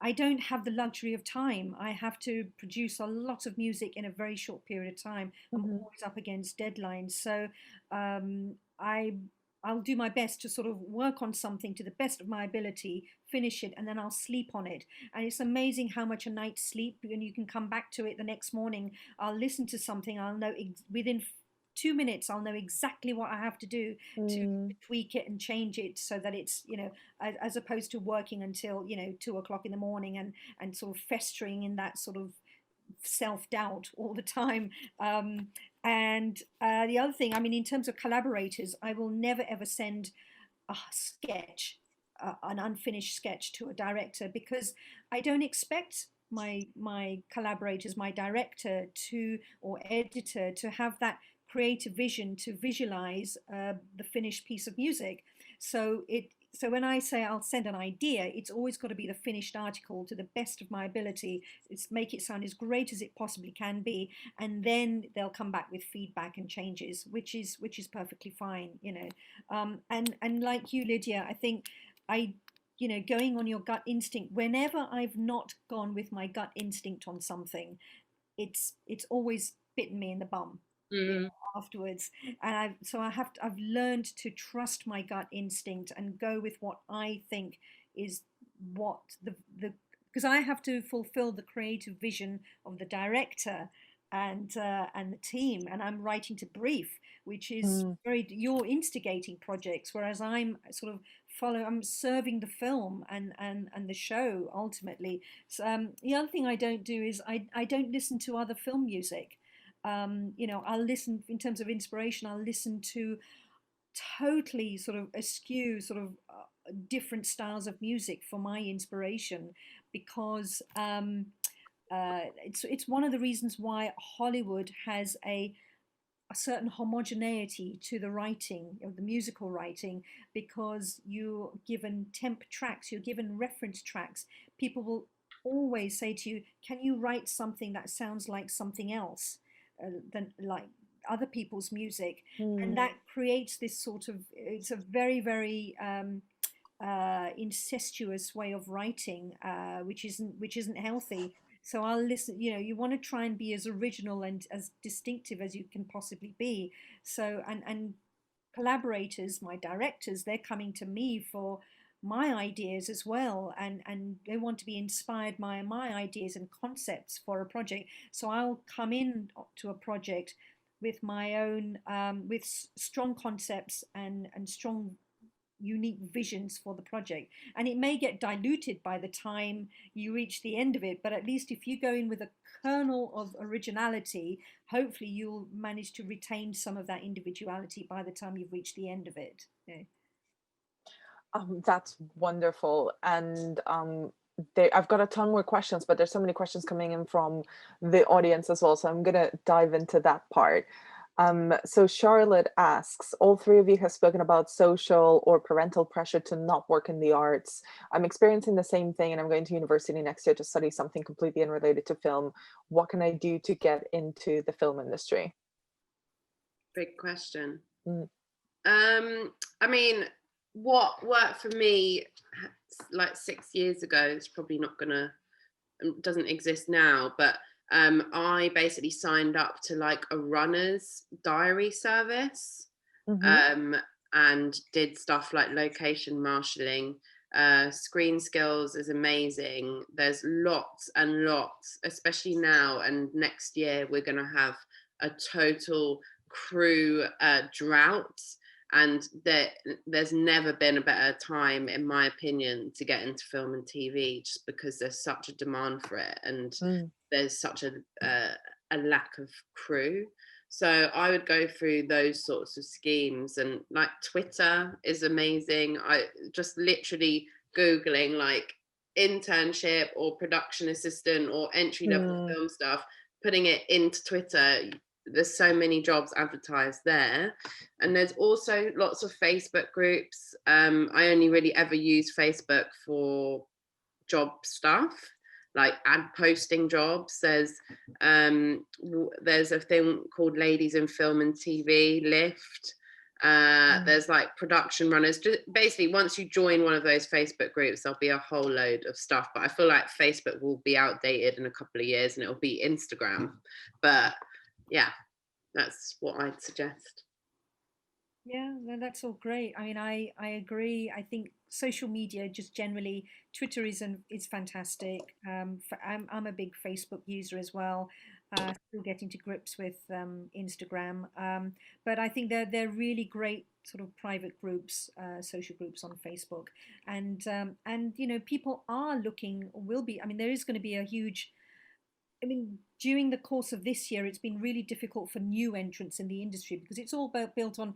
I don't have the luxury of time. I have to produce a lot of music in a very short period of time. I'm always up against deadlines. So I'll do my best to sort of work on something to the best of my ability, finish it, and then I'll sleep on it. And it's amazing how much a night's sleep, and you can come back to it the next morning. I'll listen to something, I'll know within 2 minutes, I'll know exactly what I have to do to tweak it and change it so that it's, as opposed to working until, 2 o'clock in the morning and sort of festering in that sort of self-doubt all the time. And the other thing, I mean, in terms of collaborators, I will never ever send a sketch, an unfinished sketch, to a director, because I don't expect my collaborators, my director or editor to have that creative vision to visualize the finished piece of music. So when I say I'll send an idea, it's always got to be the finished article to the best of my ability. It's make it sound as great as it possibly can be, and then they'll come back with feedback and changes, which is perfectly fine, And like you, Lydia, I think going on your gut instinct. Whenever I've not gone with my gut instinct on something, it's always bitten me in the bum. Afterwards, and I've learned to trust my gut instinct and go with what I think is what the because I have to fulfill the creative vision of the director and the team, and I'm writing to brief, which is you're instigating projects, whereas I'm sort of I'm serving the film and the show ultimately. So the other thing I don't do is I don't listen to other film music. I'll listen, in terms of inspiration, I'll listen to totally sort of askew sort of different styles of music for my inspiration, because it's one of the reasons why Hollywood has a certain homogeneity to the writing of the musical writing, because you're given temp tracks, you're given reference tracks. People will always say to you, can you write something that sounds like something else than like other people's music? And that creates this sort of, it's a very, very incestuous way of writing, which isn't healthy. So I'll listen, you want to try and be as original and as distinctive as you can possibly be. So and collaborators, my directors, they're coming to me for my ideas as well, and they want to be inspired by my ideas and concepts for a project. So I'll come in to a project with my own with strong concepts and strong unique visions for the project. And it may get diluted by the time you reach the end of it, but at least if you go in with a kernel of originality, hopefully you'll manage to retain some of that individuality by the time you've reached the end of it. Yeah. That's wonderful. And I've got a ton more questions, but there's so many questions coming in from the audience as well. So I'm going to dive into that part. So Charlotte asks, all three of you have spoken about social or parental pressure to not work in the arts. I'm experiencing the same thing, and I'm going to university next year to study something completely unrelated to film. What can I do to get into the film industry? Big question. Mm. I mean, what worked for me like 6 years ago is probably not gonna, doesn't exist now, but I basically signed up to like a runner's diary service, and did stuff like location marshalling. Screen skills is amazing. There's lots and lots, especially now and next year, we're going to have a total crew drought. And there's never been a better time, in my opinion, to get into film and TV, just because there's such a demand for it, and there's such a lack of crew. So I would go through those sorts of schemes, and like Twitter is amazing. I just literally Googling like internship or production assistant or entry level film stuff, putting it into Twitter. There's so many jobs advertised there. And there's also lots of Facebook groups. I only really ever use Facebook for job stuff, like ad posting jobs. There's a thing called Ladies in Film and TV, Lift. There's like production runners. Basically, once you join one of those Facebook groups, there'll be a whole load of stuff. But I feel like Facebook will be outdated in a couple of years and it'll be Instagram. But yeah, that's what I'd suggest. Yeah, no, that's all great. I mean, I agree. I think social media, just generally, Twitter is fantastic. I'm a big Facebook user as well. Still getting to grips with Instagram, but I think they're really great sort of private groups, social groups on Facebook, and you know, people are looking, or will be. I mean, there is going to be a huge. I mean, during the course of this year, it's been really difficult for new entrants in the industry because it's all built on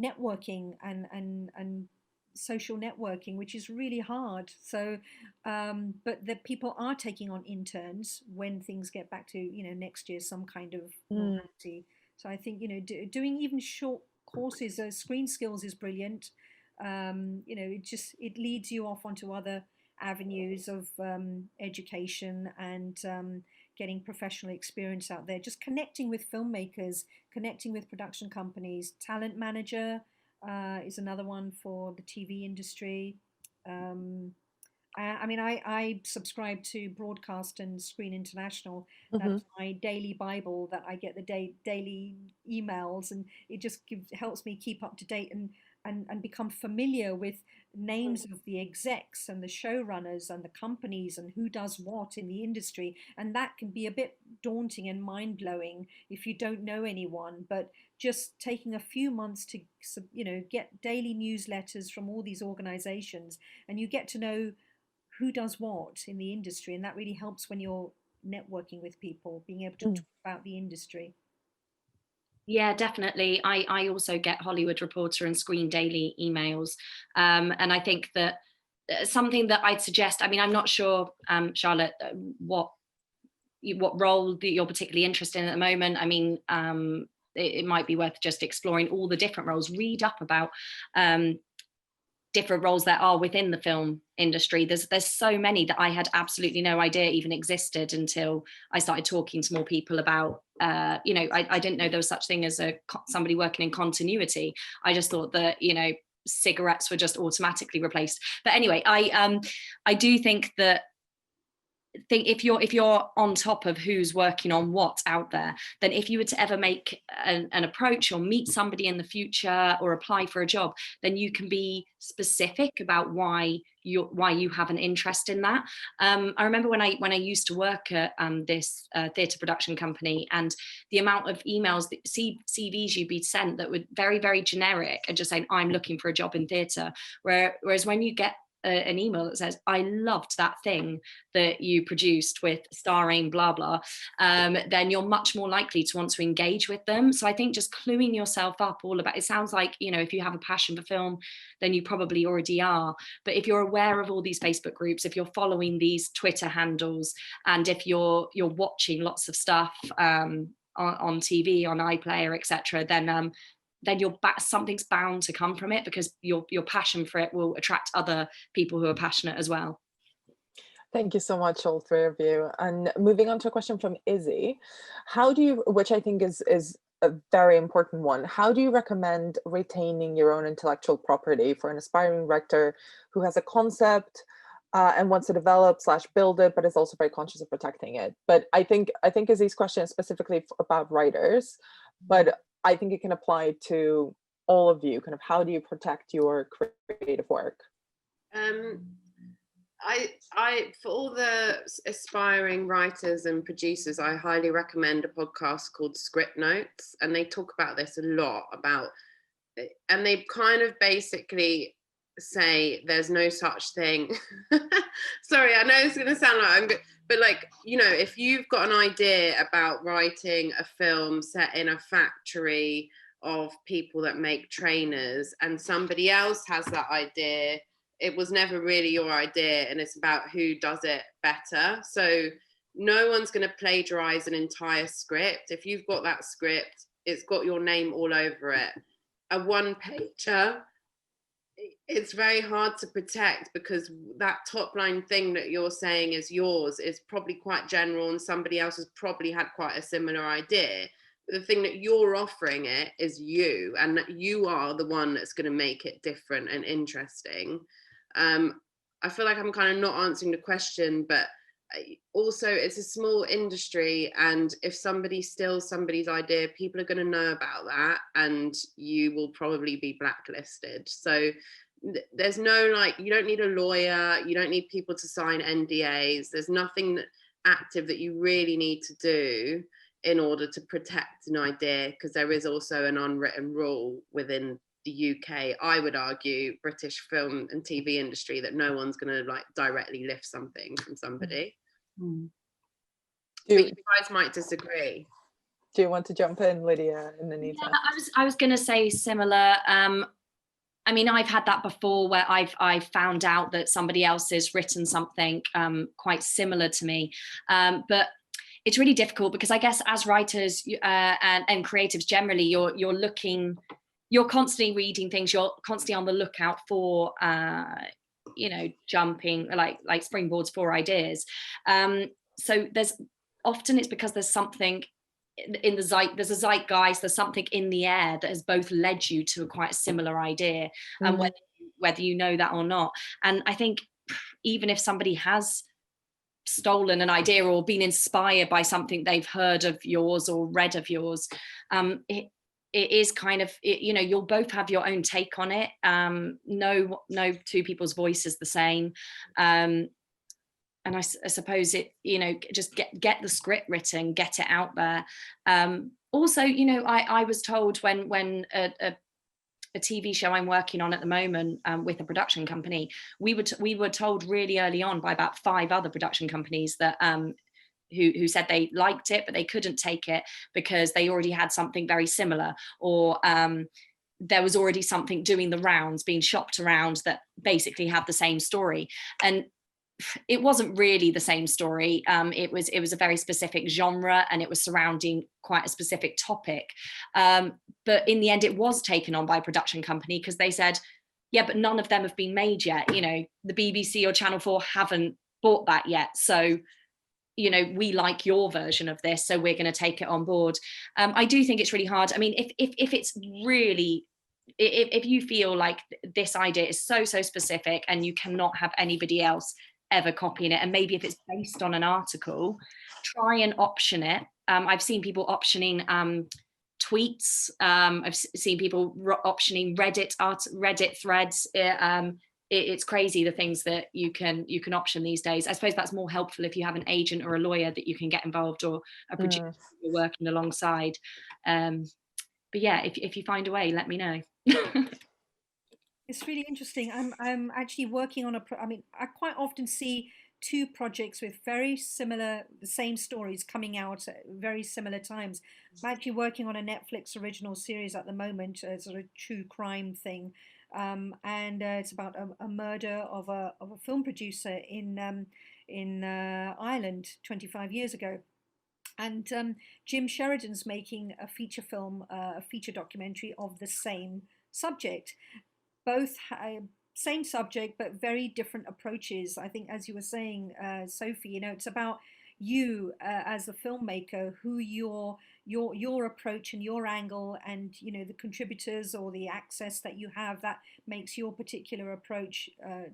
networking and social networking, which is really hard. So, but the people are taking on interns when things get back to, you know, next year, some kind of normality. So I think, you know, doing even short courses, screen skills is brilliant. You know, it leads you off onto other avenues of education and getting professional experience out there, just connecting with filmmakers, connecting with production companies. Talent Manager is another one for the TV industry. I mean, I subscribe to Broadcast and Screen International. That's my daily Bible, that I get the daily emails, and it just helps me keep up to date and become familiar with names of the execs and the showrunners and the companies and who does what in the industry. And that can be a bit daunting and mind-blowing if you don't know anyone, but just taking a few months to, you know, get daily newsletters from all these organizations, and you get to know who does what in the industry, and that really helps when you're networking with people, being able to talk about the industry. Yeah, definitely. I also get Hollywood Reporter and Screen Daily emails. And I think that something that I'd suggest, I mean, I'm not sure, Charlotte, what role that you're particularly interested in at the moment. I mean, it might be worth just exploring all the different roles. Read up about different roles that are within the film industry. There's so many that I had absolutely no idea even existed until I started talking to more people about, you know, I didn't know there was such thing as somebody working in continuity. I just thought that, you know, cigarettes were just automatically replaced. But anyway, I do think that think if you're on top of who's working on what out there, then if you were to ever make an approach or meet somebody in the future or apply for a job, then you can be specific about why you have an interest in that. I remember when I used to work at this theatre production company, and the amount of emails, CVs you'd be sent that were very, very generic and just saying, I'm looking for a job in theatre. Whereas when you get an email that says, I loved that thing that you produced with starring blah blah, then you're much more likely to want to engage with them. So I think just cluing yourself up all about, it sounds like, you know, if you have a passion for film, then you probably already are. But if you're aware of all these Facebook groups, if you're following these Twitter handles, and if you're watching lots of stuff on TV, on iPlayer, etc., then something's bound to come from it, because your passion for it will attract other people who are passionate as well. Thank you so much, all three of you. And moving on to a question from Izzy, how do you, which I think is a very important one, how do you recommend retaining your own intellectual property for an aspiring writer who has a concept and wants to develop / build it, but is also very conscious of protecting it? But I think Izzy's question is specifically about writers, but I think it can apply to all of you. Kind of, how do you protect your creative work? I for all the aspiring writers and producers, I highly recommend a podcast called Script Notes, and they talk about this a lot, and they kind of basically say there's no such thing. Sorry, I know it's going to sound like I'm good, but like, you know, if you've got an idea about writing a film set in a factory of people that make trainers, and somebody else has that idea, it was never really your idea, and it's about who does it better. So no one's going to plagiarize an entire script. If you've got that script, it's got your name all over it. A one-pager, it's very hard to protect, because that top line thing that you're saying is yours is probably quite general, and somebody else has probably had quite a similar idea. But the thing that you're offering it is you, and that you are the one that's going to make it different and interesting. I feel like I'm kind of not answering the question, but also it's a small industry, and if somebody steals somebody's idea, people are going to know about that, and you will probably be blacklisted. So there's no, like, you don't need a lawyer, you don't need people to sign NDAs, there's nothing active that you really need to do in order to protect an idea, because there is also an unwritten rule within the UK, I would argue, British film and TV industry, that no one's going to like directly lift something from somebody. Mm. But you guys might disagree. Do you want to jump in, Lydia and Anita? Yeah, I was going to say similar. I mean, I've had that before, where I've found out that somebody else has written something quite similar to me, but it's really difficult, because I guess as writers and creatives generally, you're constantly reading things, you're constantly on the lookout for you know, jumping like springboards for ideas. So it's because there's something in there's a zeitgeist, there's something in the air that has both led you to quite a similar idea, and whether you know that or not. And I think even if somebody has stolen an idea or been inspired by something they've heard of yours or read of yours, it is kind of, you know, you'll both have your own take on it. No two people's voice is the same. And I suppose it, you know, just get the script written, get it out there. Also, you know, I was told when a TV show I'm working on at the moment with a production company, we were told really early on by about 5 other production companies that who said they liked it, but they couldn't take it because they already had something very similar, or there was already something doing the rounds, being shopped around, that basically had the same story. And it wasn't really the same story. It was a very specific genre, and it was surrounding quite a specific topic. But in the end, it was taken on by a production company, because they said, yeah, but none of them have been made yet. You know, the BBC or Channel 4 haven't bought that yet. So, you know, we like your version of this, so we're going to take it on board. I do think it's really hard. I mean, if it's really, if you feel like this idea is so specific and you cannot have anybody else ever copying it. And maybe if it's based on an article, try and option it. I've seen people optioning tweets. I've seen people optioning Reddit threads. It's crazy the things that you can option these days. I suppose that's more helpful if you have an agent or a lawyer that you can get involved, or a producer you're working alongside. But yeah, if you find a way, let me know. It's really interesting. I'm actually working on I mean, I quite often see two projects with very similar, the same stories coming out at very similar times. I'm actually working on a Netflix original series at the moment, a sort of true crime thing, and it's about a murder of a film producer in Ireland 25 years ago. And Jim Sheridan's making a feature film, a feature documentary of the same subject. Both same subject, but very different approaches. I think, as you were saying, Sophie, you know, it's about you as a filmmaker, who your approach and your angle, and you know, the contributors or the access that you have that makes your particular approach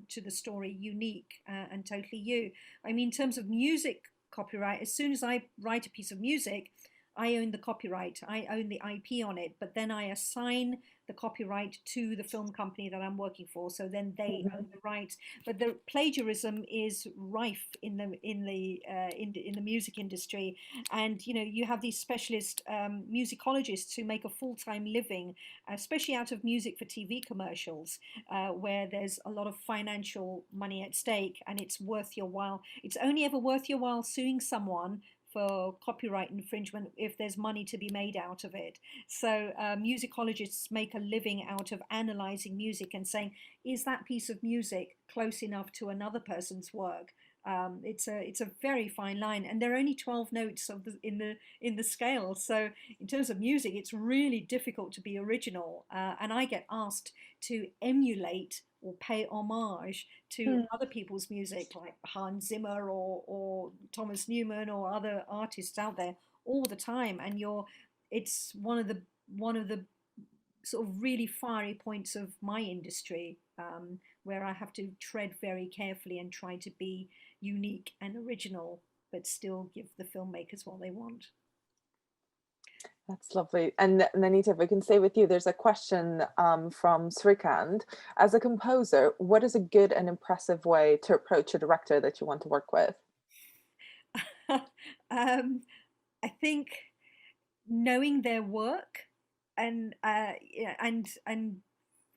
to the story unique and totally you. I mean, in terms of music copyright, as soon as I write a piece of music, I own the copyright, I own the IP on it, but then I assign the copyright to the film company that I'm working for, so then they own the rights. But the plagiarism is rife in the music industry, and you know, you have these specialist musicologists who make a full-time living, especially out of music for TV commercials, where there's a lot of financial money at stake, and it's worth your while. It's only ever worth your while suing someone for copyright infringement if there's money to be made out of it. So musicologists make a living out of analyzing music and saying, is that piece of music close enough to another person's work? It's a very fine line, and there are only 12 notes in the scale. So in terms of music, it's really difficult to be original, and I get asked to emulate or pay homage to other people's music, like Hans Zimmer or Thomas Newman or other artists out there all the time. And it's one of the sort of really fiery points of my industry, where I have to tread very carefully and try to be unique and original, but still give the filmmakers what they want. That's lovely. And Nanita, if I can stay with you, there's a question from Srikant. As a composer, what is a good and impressive way to approach a director that you want to work with? I think knowing their work and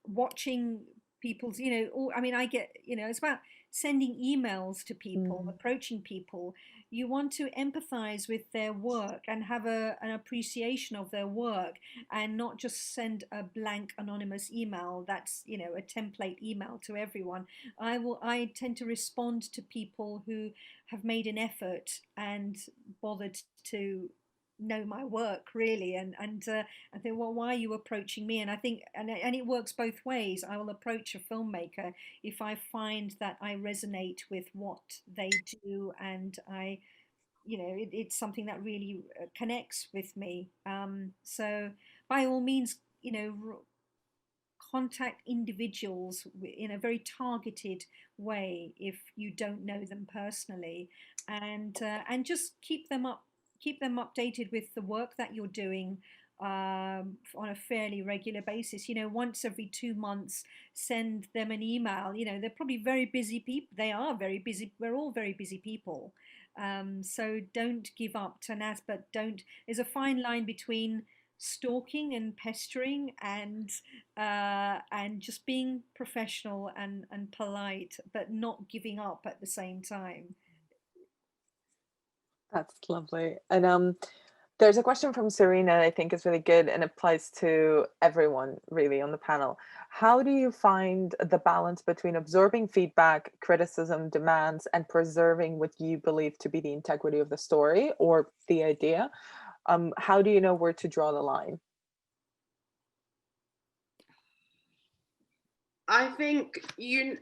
watching people's, you know, I mean, I get, you know, it's about sending emails to people, approaching people. You want to empathize with their work and have an appreciation of their work, and not just send a blank anonymous email that's, you know, a template email to everyone. I tend to respond to people who have made an effort and bothered to know my work, really, and I think, well, why are you approaching me? And I think, and it works both ways. I will approach a filmmaker if I find that I resonate with what they do, and I, you know, it's something that really connects with me. So by all means, you know, contact individuals in a very targeted way if you don't know them personally, and just keep them updated with the work that you're doing on a fairly regular basis. You know, once every 2 months, send them an email. You know, they're probably very busy people. They are very busy. We're all very busy people. So don't give up, but don't. There's a fine line between stalking and pestering and just being professional and polite, but not giving up at the same time. That's lovely. And there's a question from Serena I think is really good and applies to everyone really on the panel. How do you find the balance between absorbing feedback, criticism, demands, and preserving what you believe to be the integrity of the story or the idea? How do you know where to draw the line? I think the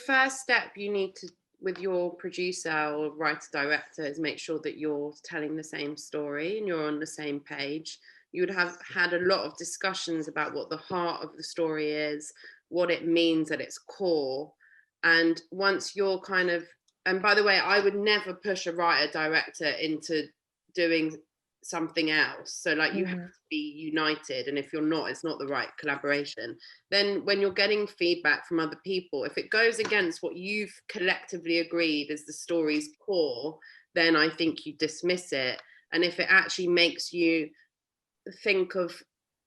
first step you need to, with your producer or writer director, is make sure that you're telling the same story and you're on the same page. You would have had a lot of discussions about what the heart of the story is, what it means at its core. And once you're kind of, and by the way, I would never push a writer director into doing something else. So like you have to be united, and if you're not, it's not the right collaboration. Then when you're getting feedback from other people, if it goes against what you've collectively agreed is the story's core, then I think you dismiss it. And if it actually makes you think of,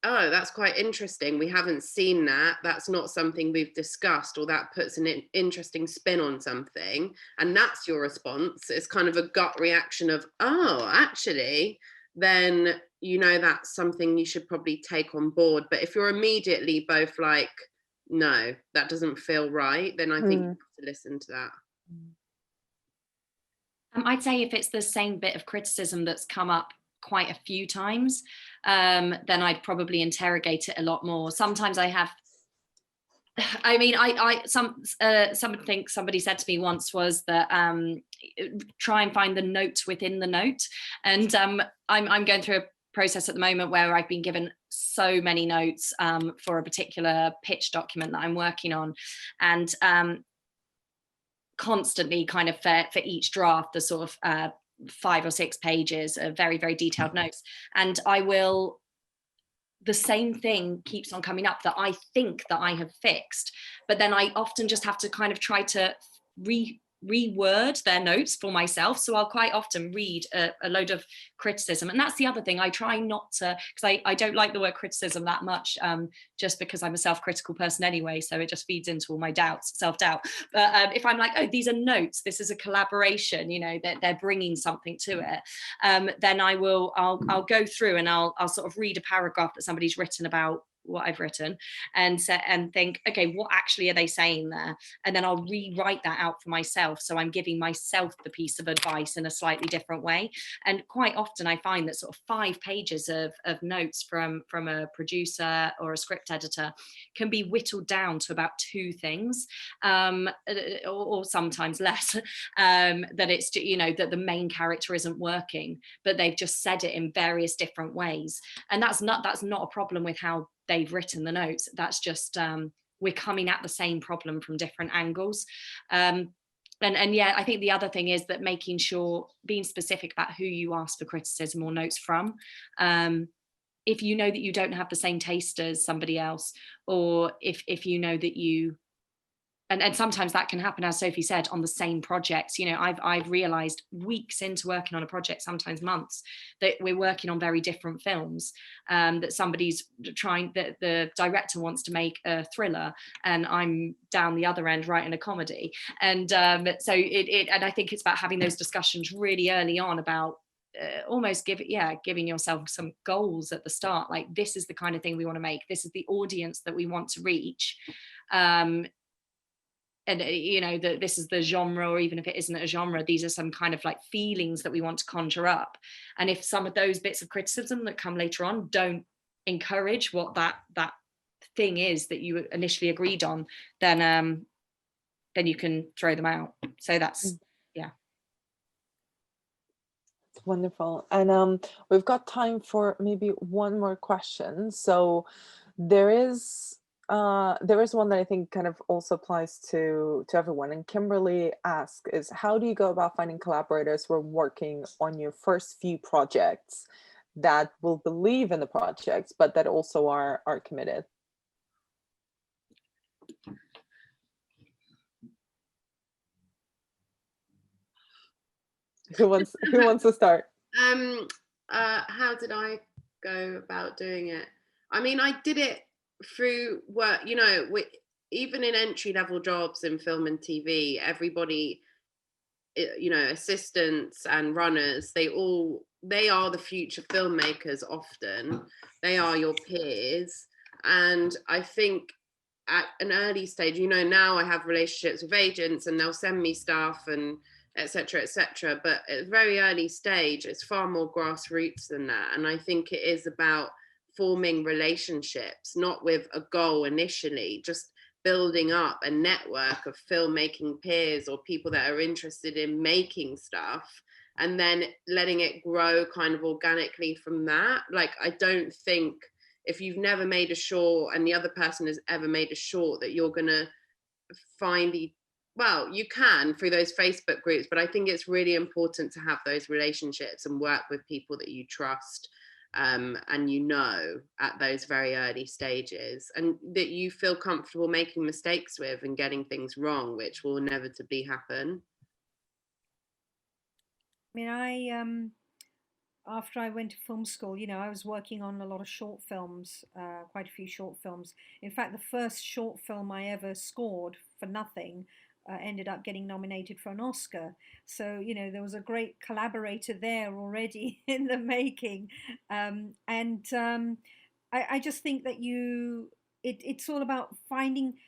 oh, that's quite interesting, we haven't seen that, that's not something we've discussed, or that puts an interesting spin on something, and that's your response, it's kind of a gut reaction of, oh, actually, then you know that's something you should probably take on board. But if you're immediately both like, no, that doesn't feel right, then I think you have to listen to that. I'd say if it's the same bit of criticism that's come up quite a few times, then I'd probably interrogate it a lot more. Sometimes I have, I mean, somebody said to me once was that try and find the note within the note. And I'm going through a process at the moment where I've been given so many notes for a particular pitch document that I'm working on, and constantly kind of for each draft, the sort of 5 or 6 pages of very, very detailed notes. And the same thing keeps on coming up that I think that I have fixed, but then I often just have to kind of try to reword their notes for myself. So I'll quite often read a load of criticism, and that's the other thing. I try not to, because I don't like the word criticism that much, just because I'm a self-critical person anyway, so it just feeds into all my self-doubt. But if I'm like, oh, these are notes, this is a collaboration, you know, that they're bringing something to it, then I'll go through and I'll sort of read a paragraph that somebody's written about what I've written, and think, okay, what actually are they saying there? And then I'll rewrite that out for myself, so I'm giving myself the piece of advice in a slightly different way. And quite often I find that sort of 5 pages of notes from a producer or a script editor can be whittled down to about 2 things, or sometimes less, that it's, you know, that the main character isn't working, but they've just said it in various different ways. And that's not a problem with how they've written the notes. That's just we're coming at the same problem from different angles. And yeah, I think the other thing is that making sure, being specific about who you ask for criticism or notes from. If you know that you don't have the same taste as somebody else, or if you know that you, and sometimes that can happen, as Sophie said, on the same projects. You know, I've realized weeks into working on a project, sometimes months, that we're working on very different films, that somebody's trying, that the director wants to make a thriller and I'm down the other end writing a comedy. And so and I think it's about having those discussions really early on about almost giving yourself some goals at the start, like, this is the kind of thing we want to make, this is the audience that we want to reach, and you know, that this is the genre, or even if it isn't a genre, these are some kind of like feelings that we want to conjure up. And if some of those bits of criticism that come later on don't encourage what that thing is that you initially agreed on, then you can throw them out. So that's wonderful. And we've got time for maybe one more question. So there is one that I think kind of also applies to everyone. And Kimberly asks is, how do you go about finding collaborators who are working on your first few projects that will believe in the projects, but that also are committed? Who wants to start? How did I go about doing it? I mean, I did it through work, you know, even in entry-level jobs in film and TV, everybody, you know, assistants and runners, they are the future filmmakers. Often they are your peers. And I think at an early stage, you know, now I have relationships with agents and they'll send me stuff and etc., but at a very early stage, it's far more grassroots than that. And I think it is about forming relationships, not with a goal initially, just building up a network of filmmaking peers or people that are interested in making stuff, and then letting it grow kind of organically from that. Like, I don't think if you've never made a short and the other person has ever made a short, that you're going to find well, you can through those Facebook groups, but I think it's really important to have those relationships and work with people that you trust, and at those very early stages, and that you feel comfortable making mistakes with and getting things wrong, which will inevitably happen. I mean, after I went to film school, I was working on a lot of short films, quite a few short films. In fact, the first short film I ever scored for nothing ended up getting nominated for an Oscar. So, there was a great collaborator there already in the making. I just think that it's all about finding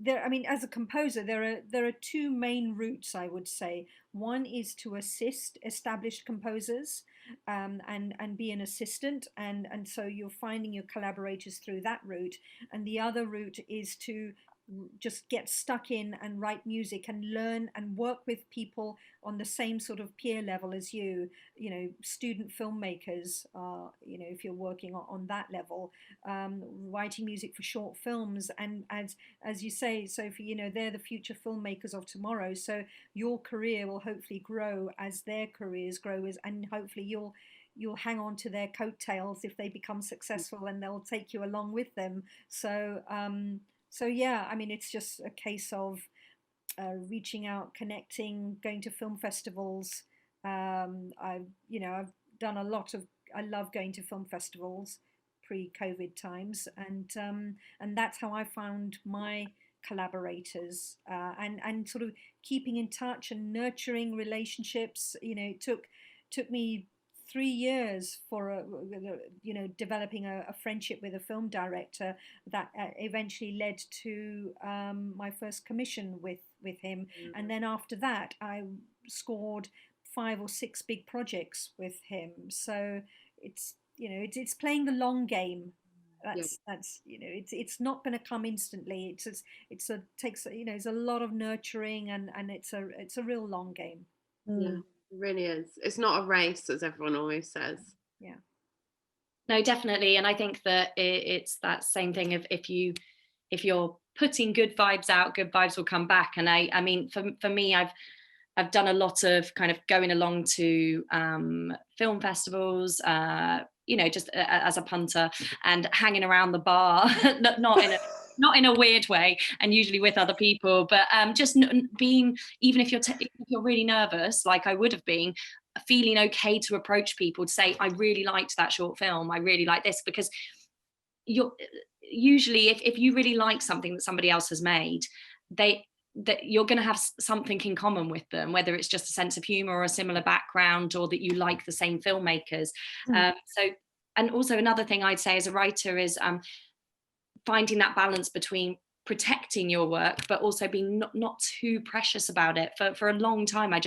I mean, as a composer, there are two main routes, I would say. One is to assist established composers, and be an assistant, and so you're finding your collaborators through that route. And the other route is to just get stuck in and write music and learn and work with people on the same sort of peer level as student filmmakers, if you're working on that level, writing music for short films. And as you say, Sophie, they're the future filmmakers of tomorrow, so your career will hopefully grow as their careers grow, and hopefully you'll hang on to their coattails if they become successful, and they'll take you along with them. So yeah, I mean, it's just a case of reaching out, connecting, going to film festivals. I've done a lot of. I love going to film festivals pre-COVID times, and that's how I found my collaborators, and sort of keeping in touch and nurturing relationships. It took me 3 years for developing a friendship with a film director that eventually led to my first commission with him. And then after that, I scored 5 or 6 big projects with him. So it's playing the long game. It's not going to come instantly. It's a lot of nurturing, and it's a real long game. Yeah, it really is. It's not a race, as everyone always says. Yeah. No, definitely. And I think that it's that same thing of if you're putting good vibes out, good vibes will come back. And I mean, for me, I've done a lot of kind of going along to film festivals, just as a punter, and hanging around the bar, not in a weird way, and usually with other people, but just being, even if you're really nervous, like I would have been, feeling okay to approach people to say, I really liked that short film, I really like this, because you're usually, if you really like something that somebody else has made, that you're going to have something in common with them, whether it's just a sense of humor or a similar background, or that you like the same filmmakers. And also another thing I'd say as a writer is finding that balance between protecting your work but also being not too precious about it. For a long time I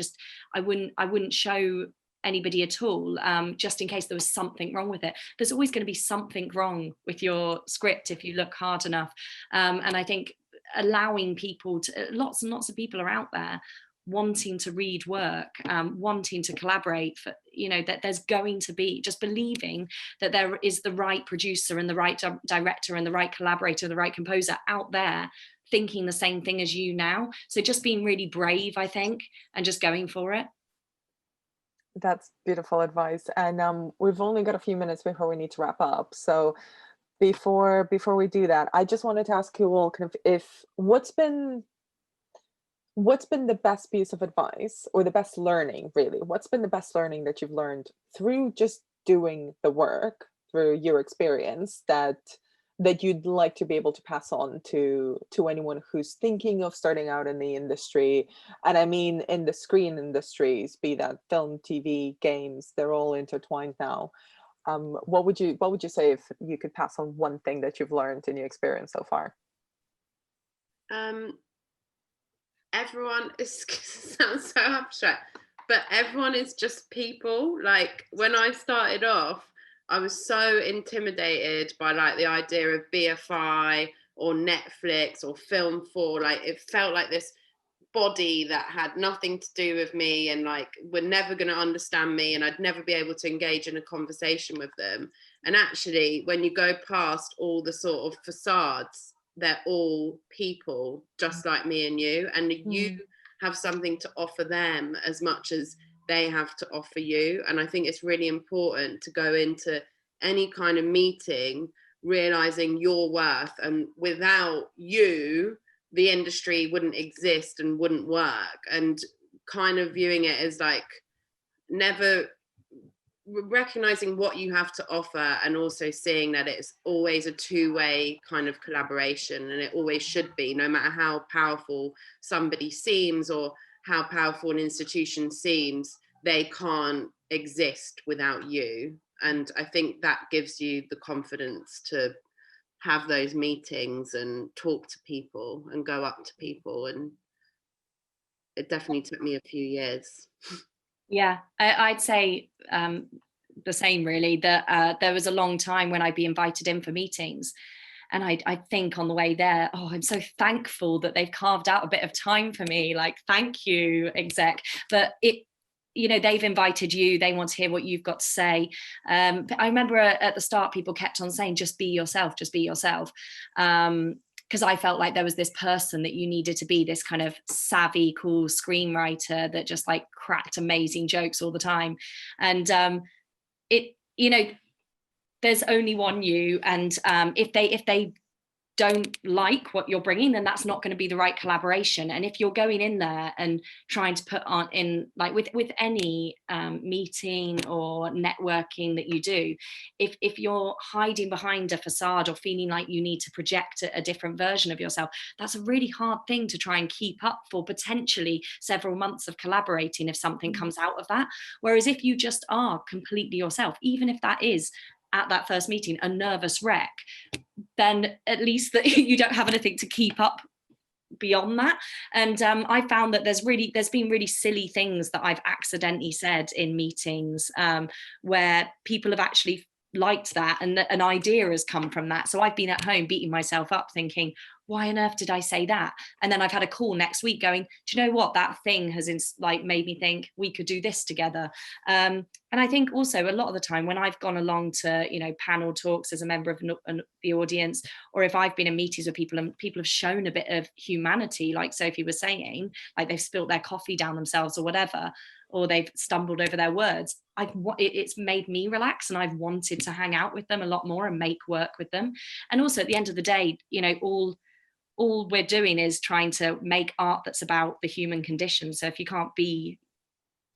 wouldn't show anybody at all, just in case there was something wrong with it. There's always going to be something wrong with your script if you look hard enough, and I think allowing people to, lots and lots of people are out there wanting to read work, wanting to collaborate, for that there's going to be, just believing that there is the right producer and the right director and the right collaborator, the right composer out there thinking the same thing as you now. So just being really brave, I think, and just going for it. That's beautiful advice. And we've only got a few minutes before we need to wrap up. So before we do that, I just wanted to ask you all kind of what's been the best piece of advice, or the best learning, really? What's been the best learning that you've learned through just doing the work, through your experience, that you'd like to be able to pass on to anyone who's thinking of starting out in the industry? And I mean, in the screen industries, be that film, TV, games, they're all intertwined now. What would you say if you could pass on one thing that you've learned in your experience so far? Everyone sounds so abstract, but everyone is just people. Like when I started off, I was so intimidated by like the idea of BFI or Netflix or Film 4. Like it felt like this body that had nothing to do with me, and like were never going to understand me, and I'd never be able to engage in a conversation with them. And actually, when you go past all the sort of facades, they're all people just like me and you, and you have something to offer them as much as they have to offer you. And I think it's really important to go into any kind of meeting realizing your worth, and without you the industry wouldn't exist and wouldn't work, and kind of viewing it as like never recognizing what you have to offer, and also seeing that it's always a two-way kind of collaboration, and it always should be, no matter how powerful somebody seems or how powerful an institution seems, they can't exist without you. And I think that gives you the confidence to have those meetings and talk to people and go up to people. And it definitely took me a few years. Yeah, I'd say the same, really, that there was a long time when I'd be invited in for meetings, and I'd think on the way there, oh, I'm so thankful that they've carved out a bit of time for me, like, thank you, exec. But they've invited you, they want to hear what you've got to say. But I remember at the start, people kept on saying, just be yourself, just be yourself. Because I felt like there was this person that you needed to be, this kind of savvy, cool screenwriter that just like cracked amazing jokes all the time. And there's only one you. And if they don't like what you're bringing, then that's not going to be the right collaboration. And if you're going in there and trying to put on in, like with any meeting or networking that you do, if you're hiding behind a facade or feeling like you need to project a different version of yourself, that's a really hard thing to try and keep up for potentially several months of collaborating if something comes out of that. Whereas if you just are completely yourself, even if that is at that first meeting a nervous wreck, then at least that you don't have anything to keep up beyond that. And I found that there's been really silly things that I've accidentally said in meetings where people have actually liked that, and an idea has come from that. So I've been at home beating myself up thinking, why on earth did I say that? And then I've had a call next week going, do you know what, that thing has made me think we could do this together. And I think also a lot of the time when I've gone along to panel talks as a member of the audience, or if I've been in meetings with people and people have shown a bit of humanity, like Sophie was saying, like they've spilt their coffee down themselves or whatever, or they've stumbled over their words, it's made me relax, and I've wanted to hang out with them a lot more and make work with them. And also at the end of the day, all we're doing is trying to make art that's about the human condition. So if you can't be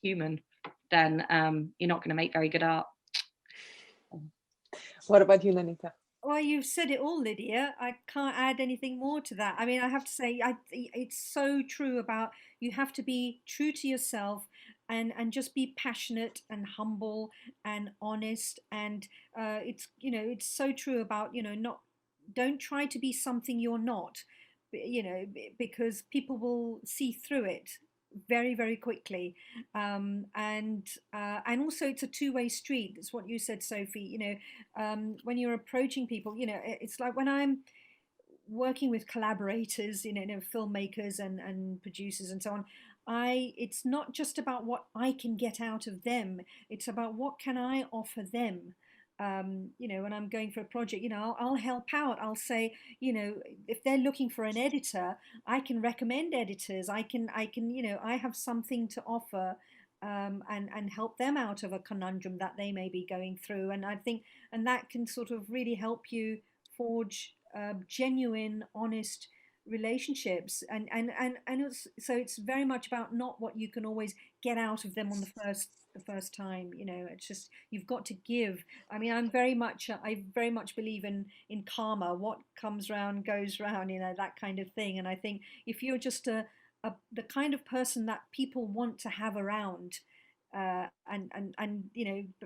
human, then you're not going to make very good art. What about you, Nanita? Well, you've said it all, Lydia. I can't add anything more to that. I mean, I have to say, it's so true about you have to be true to yourself and just be passionate and humble and honest. And it's so true about don't try to be something you're not, because people will see through it very, very quickly. And also it's a two-way street. It's what you said, Sophie. When you're approaching people, it's like when I'm working with collaborators, filmmakers and producers and so on, it's not just about what I can get out of them, it's about what can I offer them. When I'm going for a project, I'll help out. I'll say, if they're looking for an editor, I can recommend editors. I have something to offer, and help them out of a conundrum that they may be going through. And I think, and that can sort of really help you forge genuine, honest relationships. And so it's very much about not what you can always get out of them on the first time. It's just you've got to give. I mean, I very much believe in karma. What comes round goes round, that kind of thing. And I think if you're just the kind of person that people want to have around, but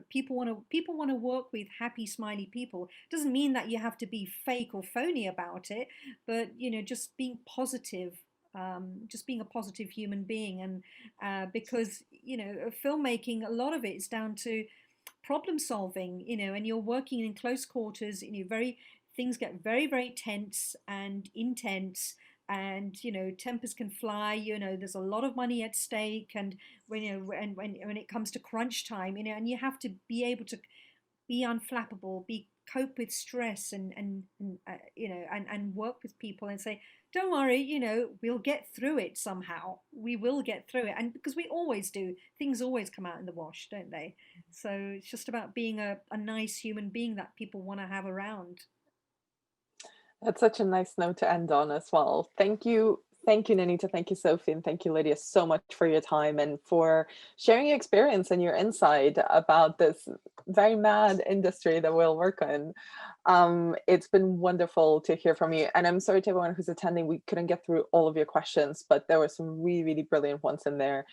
people want to work with happy, smiley people. Doesn't mean that you have to be fake or phony about it, but just being positive. Just being a positive human being. And because filmmaking, a lot of it is down to problem solving, and you're working in close quarters, things get very, very tense and intense, and tempers can fly. There's a lot of money at stake, and when it comes to crunch time, and you have to be able to be unflappable, cope with stress, and work with people and say, don't worry, we'll get through it somehow. We will get through it, and because we always do, things always come out in the wash, don't they? So it's just about being a nice human being that people want to have around. That's such a nice note to end on as well. Thank you. Thank you, Nanita. Thank you, Sophie. And thank you, Lydia, so much for your time and for sharing your experience and your insight about this very mad industry that we'll work in. It's been wonderful to hear from you. And I'm sorry to everyone who's attending, we couldn't get through all of your questions, but there were some really, really brilliant ones in there.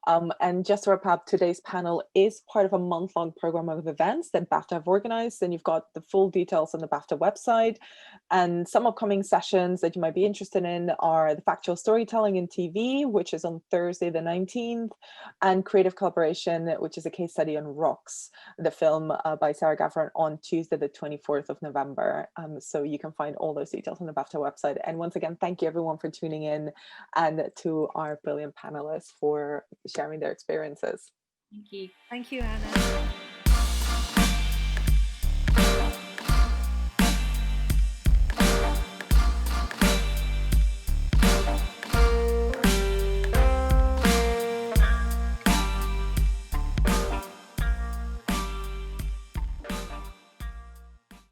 And just to wrap up, today's panel is part of a month-long program of events that BAFTA have organized, and you've got the full details on the BAFTA website. And some upcoming sessions that you might be interested in are the Factual Storytelling in TV, which is on Thursday the 19th, and Creative Collaboration, which is a case study on Rocks, the film by Sarah Gavron, on Tuesday the 24th of November. So you can find all those details on the BAFTA website. And once again, thank you everyone for tuning in, and to our brilliant panelists for sharing their experiences. Thank you. Thank you, Anna.